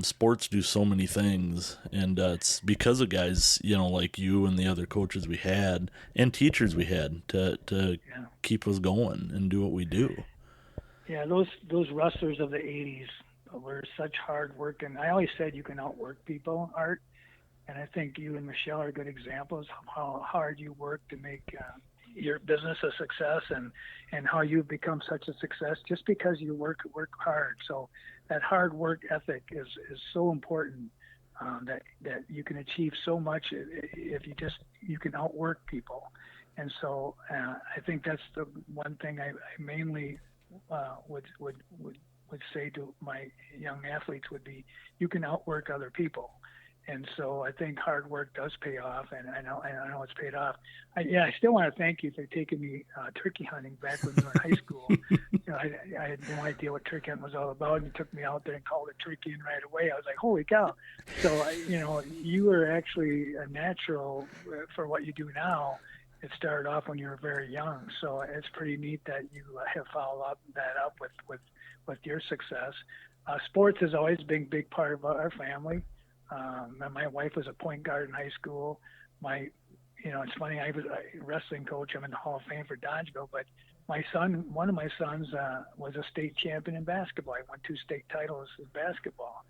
Speaker 4: Sports do so many things, and it's because of guys, like you and the other coaches we had and teachers we had to keep us going and do what we do.
Speaker 3: Yeah, those wrestlers of the 80s were such hard work, and I always said you can outwork people, Art, and I think you and Michelle are good examples of how hard you work to make your business a success, and how you've become such a success just because you work hard. So that hard work ethic is so important, that you can achieve so much if you can outwork people. And so I think that's the one thing I mainly would say to my young athletes would be, you can outwork other people. And so I think hard work does pay off, and I know it's paid off. I still want to thank you for taking me turkey hunting back when we were in high school. I had no idea what turkey hunting was all about, and you took me out there and called a turkey in right away. I was like, holy cow! So you were actually a natural for what you do now. It started off when you were very young, so it's pretty neat that you have followed that up with your success. Sports has always been a big part of our family. My wife was a point guard in high school. It's funny, I was a wrestling coach. I'm in the Hall of Fame for Dodgeville, but one of my sons was a state champion in basketball. He won 2 state titles in basketball.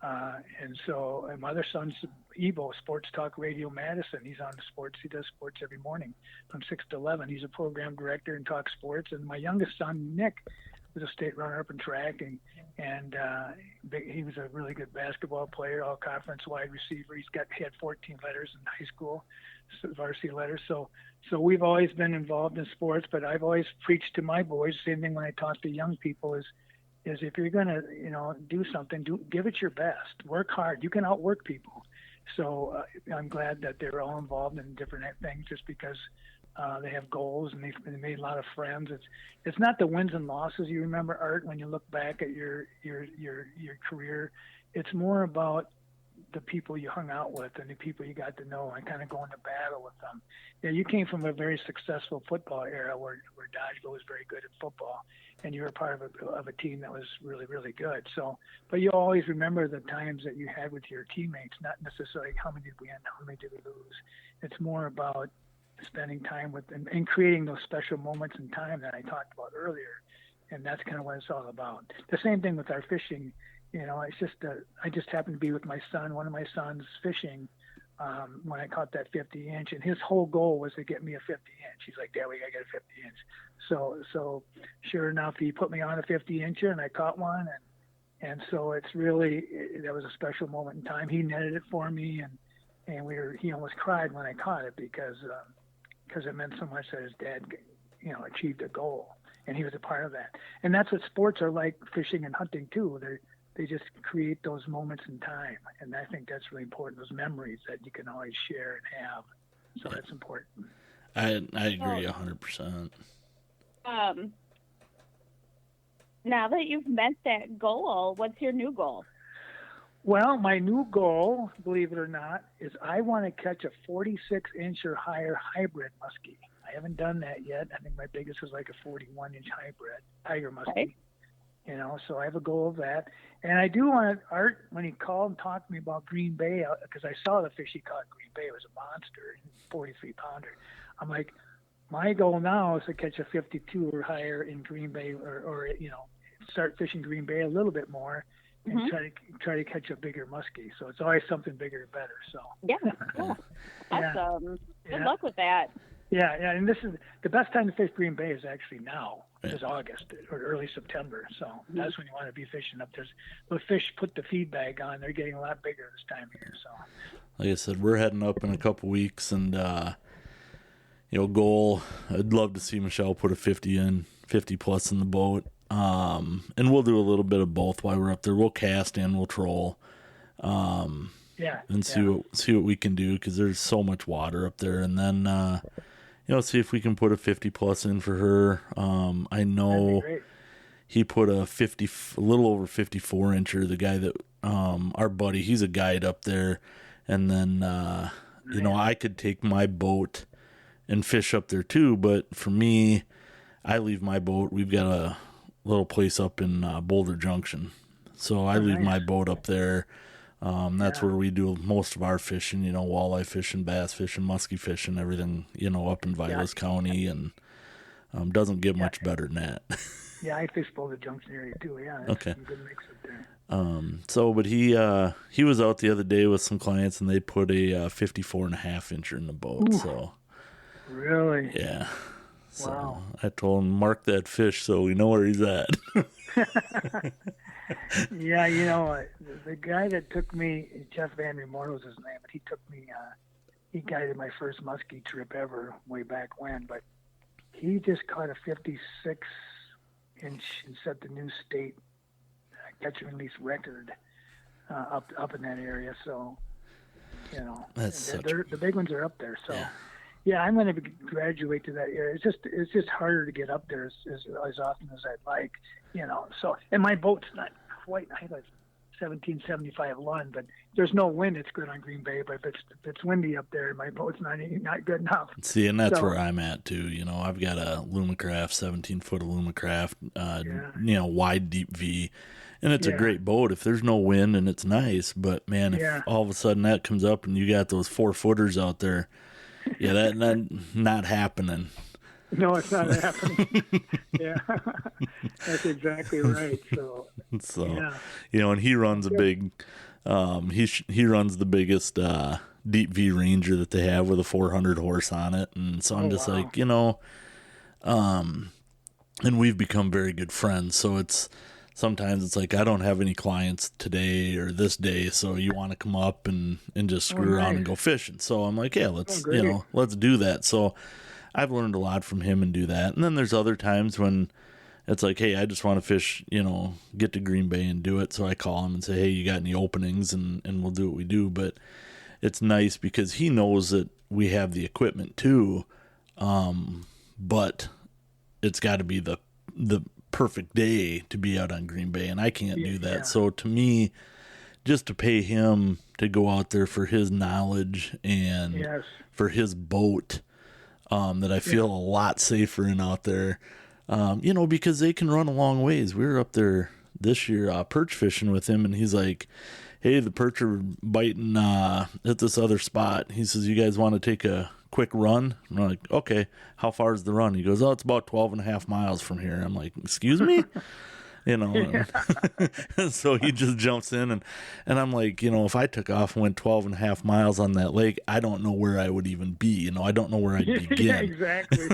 Speaker 3: And so my other son's Evo, Sports Talk Radio Madison. He's on the sports. He does sports every morning from 6 to 11. He's a program director and talks sports. And my youngest son, Nick, was a state runner-up in track, and he was a really good basketball player, all-conference wide receiver. He had 14 letters in high school, varsity letters. So we've always been involved in sports, but I've always preached to my boys, same thing when I talk to young people, is if you're going to, do something, give it your best. Work hard. You can outwork people. So I'm glad that they're all involved in different things just because they have goals and they made a lot of friends. It's not the wins and losses you remember, Art, when you look back at your career. It's more about the people you hung out with and the people you got to know and kind of going to battle with them. Yeah, you came from a very successful football era where Dodgeville was very good at football, and you were part of a team that was really, really good. So, but you always remember the times that you had with your teammates, not necessarily how many did we win, how many did we lose. It's more about spending time with them and creating those special moments in time that I talked about earlier. And that's kind of what it's all about. The same thing with our fishing. It's just I just happened to be with my son, one of my sons, fishing when I caught that 50-inch, and his whole goal was to get me a 50-inch. He's like, Dad, we got to get a 50-inch. So sure enough, he put me on a 50-incher, and I caught one, and so it's really that was a special moment in time. He netted it for me, and he almost cried when I caught it because it meant so much that his dad, achieved a goal, and he was a part of that. And that's what sports are like, fishing and hunting too. They just create those moments in time, and I think that's really important. Those memories that you can always share and have. So that's important.
Speaker 4: I agree 100%.
Speaker 2: Now that you've met that goal, what's your new goal?
Speaker 3: Well, my new goal, believe it or not, is I want to catch a 46-inch or higher hybrid muskie. I haven't done that yet. I think my biggest is like a 41-inch hybrid tiger muskie. Okay. So I have a goal of that. And I do want Art, when he called and talked to me about Green Bay, because I saw the fish he caught in Green Bay. It was a monster, 43-pounder. I'm like, my goal now is to catch a 52 or higher in Green Bay or start fishing Green Bay a little bit more and try to catch a bigger muskie. So it's always something bigger and better. So
Speaker 2: yeah. Awesome. Good luck with that.
Speaker 3: Yeah, and this is the best time to fish Green Bay is actually now. It's August or early September, so that's when you want to be fishing up there. The fish put the feed bag on; they're getting a lot bigger this time of year. So,
Speaker 4: like I said, we're heading up in a couple weeks, and goal. I'd love to see Michelle put a 50 plus in the boat, and we'll do a little bit of both while we're up there. We'll cast and we'll troll, and see what we can do because there's so much water up there, and then. See if we can put a 50 plus in for her. I know he put a little over 54 incher. The guy that, our buddy, he's a guide up there. And then, I could take my boat and fish up there too. But for me, I leave my boat. We've got a little place up in Boulder Junction. So I leave my boat up there. That's where we do most of our fishing, walleye fishing, bass fishing, muskie fishing, everything, up in Vilas County, and doesn't get much better than that.
Speaker 3: Yeah, I fish Boulder Junction area too. Yeah,
Speaker 4: okay.
Speaker 3: A good mix up there.
Speaker 4: But he was out the other day with some clients, and they put a 54 and a half incher in the boat.
Speaker 3: Ooh,
Speaker 4: so
Speaker 3: really,
Speaker 4: yeah. So
Speaker 3: wow.
Speaker 4: I told him mark that fish so we know where he's at.
Speaker 3: Yeah, the guy that took me, Jeff Van Remore was his name, but he took me, he guided my first muskie trip ever way back when, but he just caught a 56-inch and set the new state catch and release record up in that area. So, the big ones are up there. So, yeah, I'm going to graduate to that area. It's just harder to get up there as often as I'd like, So, and my boat's not quite. I have a 1775 Lund, but there's no wind. It's good on Green Bay, but if it's windy up there, my boat's not good enough.
Speaker 4: See, and that's where I'm at too. I've got a Lumacraft, 17-foot Lumacraft, wide deep V, and it's a great boat if there's no wind and it's nice. But man, if all of a sudden that comes up and you got those 4-footers out there. Yeah, that not happening.
Speaker 3: No, it's not happening. Yeah, that's exactly right. So,
Speaker 4: So,
Speaker 3: yeah.
Speaker 4: and he runs a big, he runs the biggest deep V Ranger that they have with a 400 horse on it, and so I'm just
Speaker 3: wow.
Speaker 4: like, and we've become very good friends. So sometimes it's like, I don't have any clients today or this day, so you want to come up and just screw around and go fishing. So I'm like, yeah, let's let's do that. So I've learned a lot from him and do that. And then there's other times when it's like, hey, I just want to fish, get to Green Bay and do it. So I call him and say, hey, you got any openings? And we'll do what we do. But it's nice because he knows that we have the equipment too. But it's got to be the perfect day to be out on Green Bay, and I can't do that. So to me, just to pay him to go out there for his knowledge and for his boat, that I feel a lot safer in out there, because they can run a long ways. We were up there this year perch fishing with him, and he's like, hey, the perch are biting at this other spot. He says, you guys want to take a quick run? I'm like, okay, how far is the run? He goes, oh, it's about 12.5 miles from here. I'm like, excuse me? And so he just jumps in, and I'm like, if I took off and went 12.5 miles on that lake, I don't know where I would even be. I don't know where I'd begin.
Speaker 3: Yeah, exactly.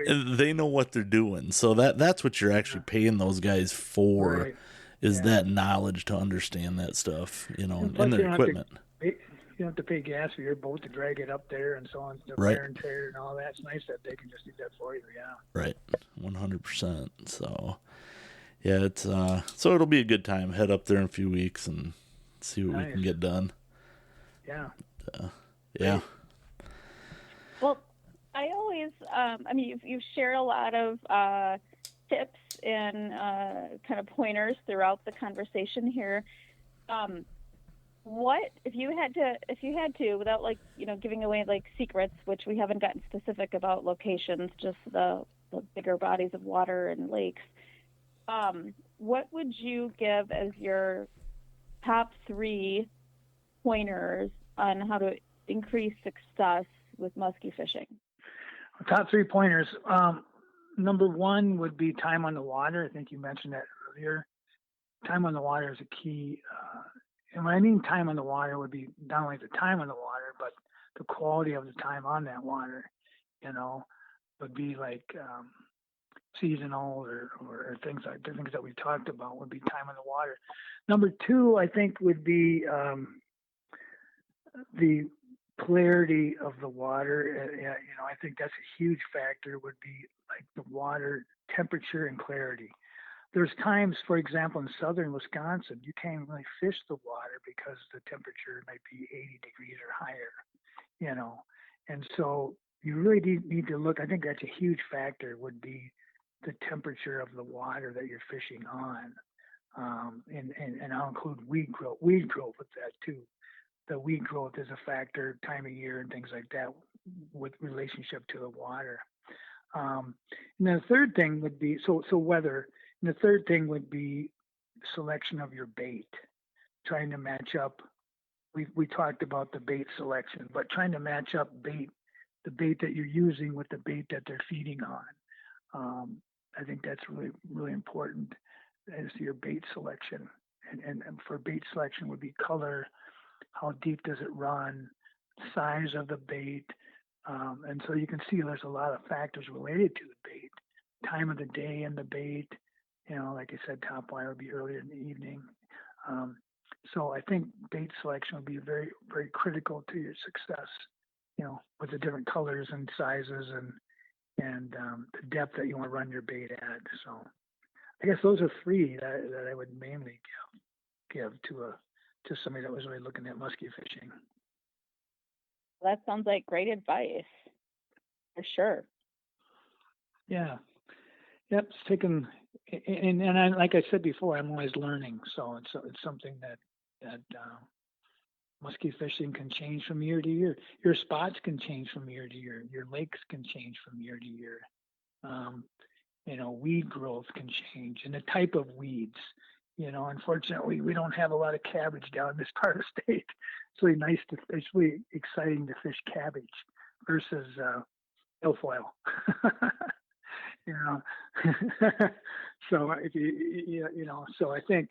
Speaker 4: And they know what they're doing. So that's what you're actually paying those guys for, is that knowledge to understand that stuff, and their equipment.
Speaker 3: You don't have to pay gas for your boat to drag it up there and so on, the wear and tear and all that. It's nice that they can just do that for you,
Speaker 4: Right, 100%. So, yeah, it's so it'll be a good time. Head up there in a few weeks and see what we can get done.
Speaker 3: Yeah.
Speaker 4: Yeah.
Speaker 2: Well, I always, you've shared a lot of tips and kind of pointers throughout the conversation here. What if you had to without giving away secrets, which we haven't gotten specific about locations, just the bigger bodies of water and lakes, what would you give as your top 3 pointers on how to increase success with muskie fishing?
Speaker 3: Top 3 pointers. Number 1 would be time on the water. I think you mentioned that earlier. Time on the water is a key. And when I mean time on the water, would be not only the time on the water, but the quality of the time on that water, would be like seasonal or things like the things that we talked about would be time on the water. Number 2, I think, would be the clarity of the water. I think that's a huge factor, would be like the water temperature and clarity. There's times, for example, in southern Wisconsin, you can't really fish the water because the temperature might be 80 degrees or higher, And so you really need to look. I think that's a huge factor, would be the temperature of the water that you're fishing on. And I'll include weed growth with that too. The weed growth is a factor, time of year and things like that with relationship to the water. And the third thing would be, so weather. And the third thing would be selection of your bait, trying to match up. We talked about the bait selection, but trying to match up the bait that you're using with the bait that they're feeding on. I think that's really, really important as to your bait selection. And for bait selection would be color, how deep does it run, size of the bait. And so you can see there's a lot of factors related to the bait, time of the day and the bait. Like I said, top wire would be earlier in the evening. So I think bait selection would be very, very critical to your success, with the different colors and sizes and the depth that you want to run your bait at. So I guess those are 3 that I would mainly give to somebody that was really looking at muskie fishing.
Speaker 2: That sounds like great advice, for sure.
Speaker 3: Yeah. Yep. It's taken, and I, like I said before, I'm always learning. So it's something that muskie fishing can change from year to year. Your spots can change from year to year. Your lakes can change from year to year. Weed growth can change, and the type of weeds. Unfortunately, we don't have a lot of cabbage down in this part of the state. It's really nice it's really exciting to fish cabbage versus milfoil. You know, so if so I think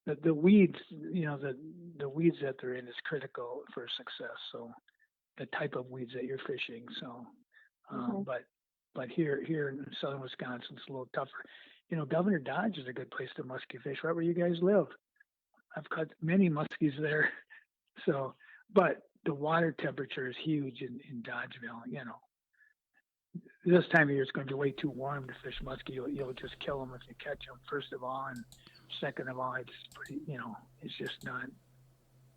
Speaker 3: that the weeds, the weeds that they're in is critical for success. So the type of weeds that you're fishing. So, but here in southern Wisconsin, it's a little tougher. Governor Dodge is a good place to muskie fish. Right where you guys live, I've caught many muskies there. So, but the water temperature is huge in Dodgeville. This time of year it's going to be way too warm to fish muskie. You'll just kill them if you catch them. First of all, and second of all, it's pretty. It's just not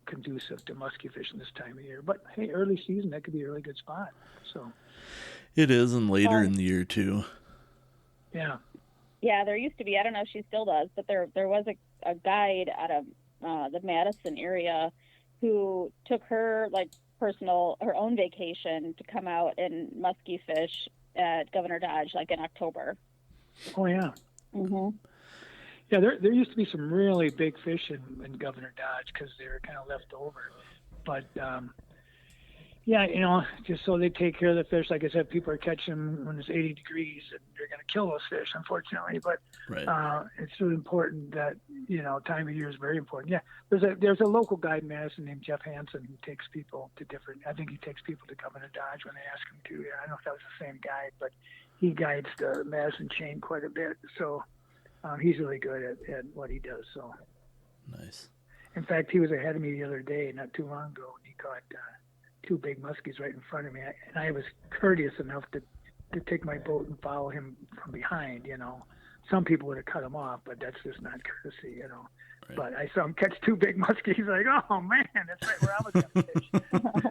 Speaker 3: conducive to muskie fishing this time of year. But hey, early season, that could be a really good spot. So
Speaker 4: it is, and later in the year too.
Speaker 3: Yeah.
Speaker 2: Yeah, there used to be. I don't know if she still does, but there was a guide out of the Madison area who took her her own vacation to come out and muskie fish at Governor Dodge in October.
Speaker 3: Oh yeah.
Speaker 2: Mhm.
Speaker 3: Yeah, there used to be some really big fish in Governor Dodge because they were kind of left over. But just so they take care of the fish. Like I said, people are catching them when it's 80 degrees, and they're going to kill those fish, unfortunately. But it's really important that time of year is very important. Yeah, there's a local guide in Madison named Jeff Hansen who takes people to different. I think he takes people to Governor Dodge when they ask him to. Yeah, I don't know if that was the same guide, but he guides the Madison chain quite a bit. So he's really good at what he does. So
Speaker 4: nice.
Speaker 3: In fact, he was ahead of me the other day, not too long ago, and he caught 2 big muskies right in front of me. And I was courteous enough to take my boat and follow him from behind. Some people would have cut him off, but that's just not courtesy. Right. But I saw him catch 2 big muskies. Like, oh man, that's right where I was going to fish.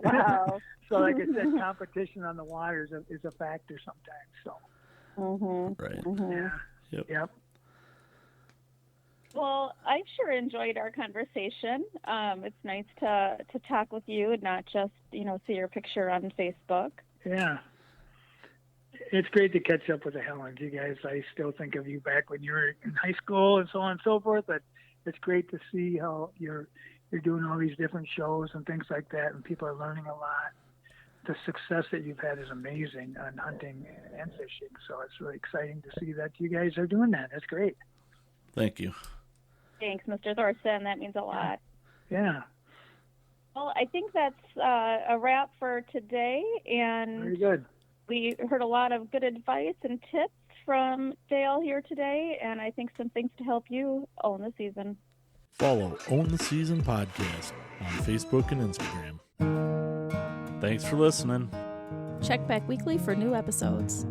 Speaker 2: Wow.
Speaker 3: So, like I said, competition on the water is a factor sometimes. So.
Speaker 4: Right.
Speaker 3: Yeah. Yep.
Speaker 2: Well, I sure enjoyed our conversation. It's nice to talk with you and not just, see your picture on Facebook.
Speaker 3: Yeah. It's great to catch up with the Helens. You guys, I still think of you back when you were in high school and so on and so forth. But it's great to see how you're doing all these different shows and things like that, and people are learning a lot. The success that you've had is amazing on hunting and fishing. So it's really exciting to see that you guys are doing that. That's great.
Speaker 4: Thank you.
Speaker 2: Thanks, Mr. Thoreson. That means a lot.
Speaker 3: Yeah.
Speaker 2: Well, I think that's a wrap for today. And
Speaker 3: very good.
Speaker 2: We heard a lot of good advice and tips from Dale here today, and I think some things to help you own the season.
Speaker 4: Follow Own the Season Podcast on Facebook and Instagram. Thanks for listening.
Speaker 5: Check back weekly for new episodes.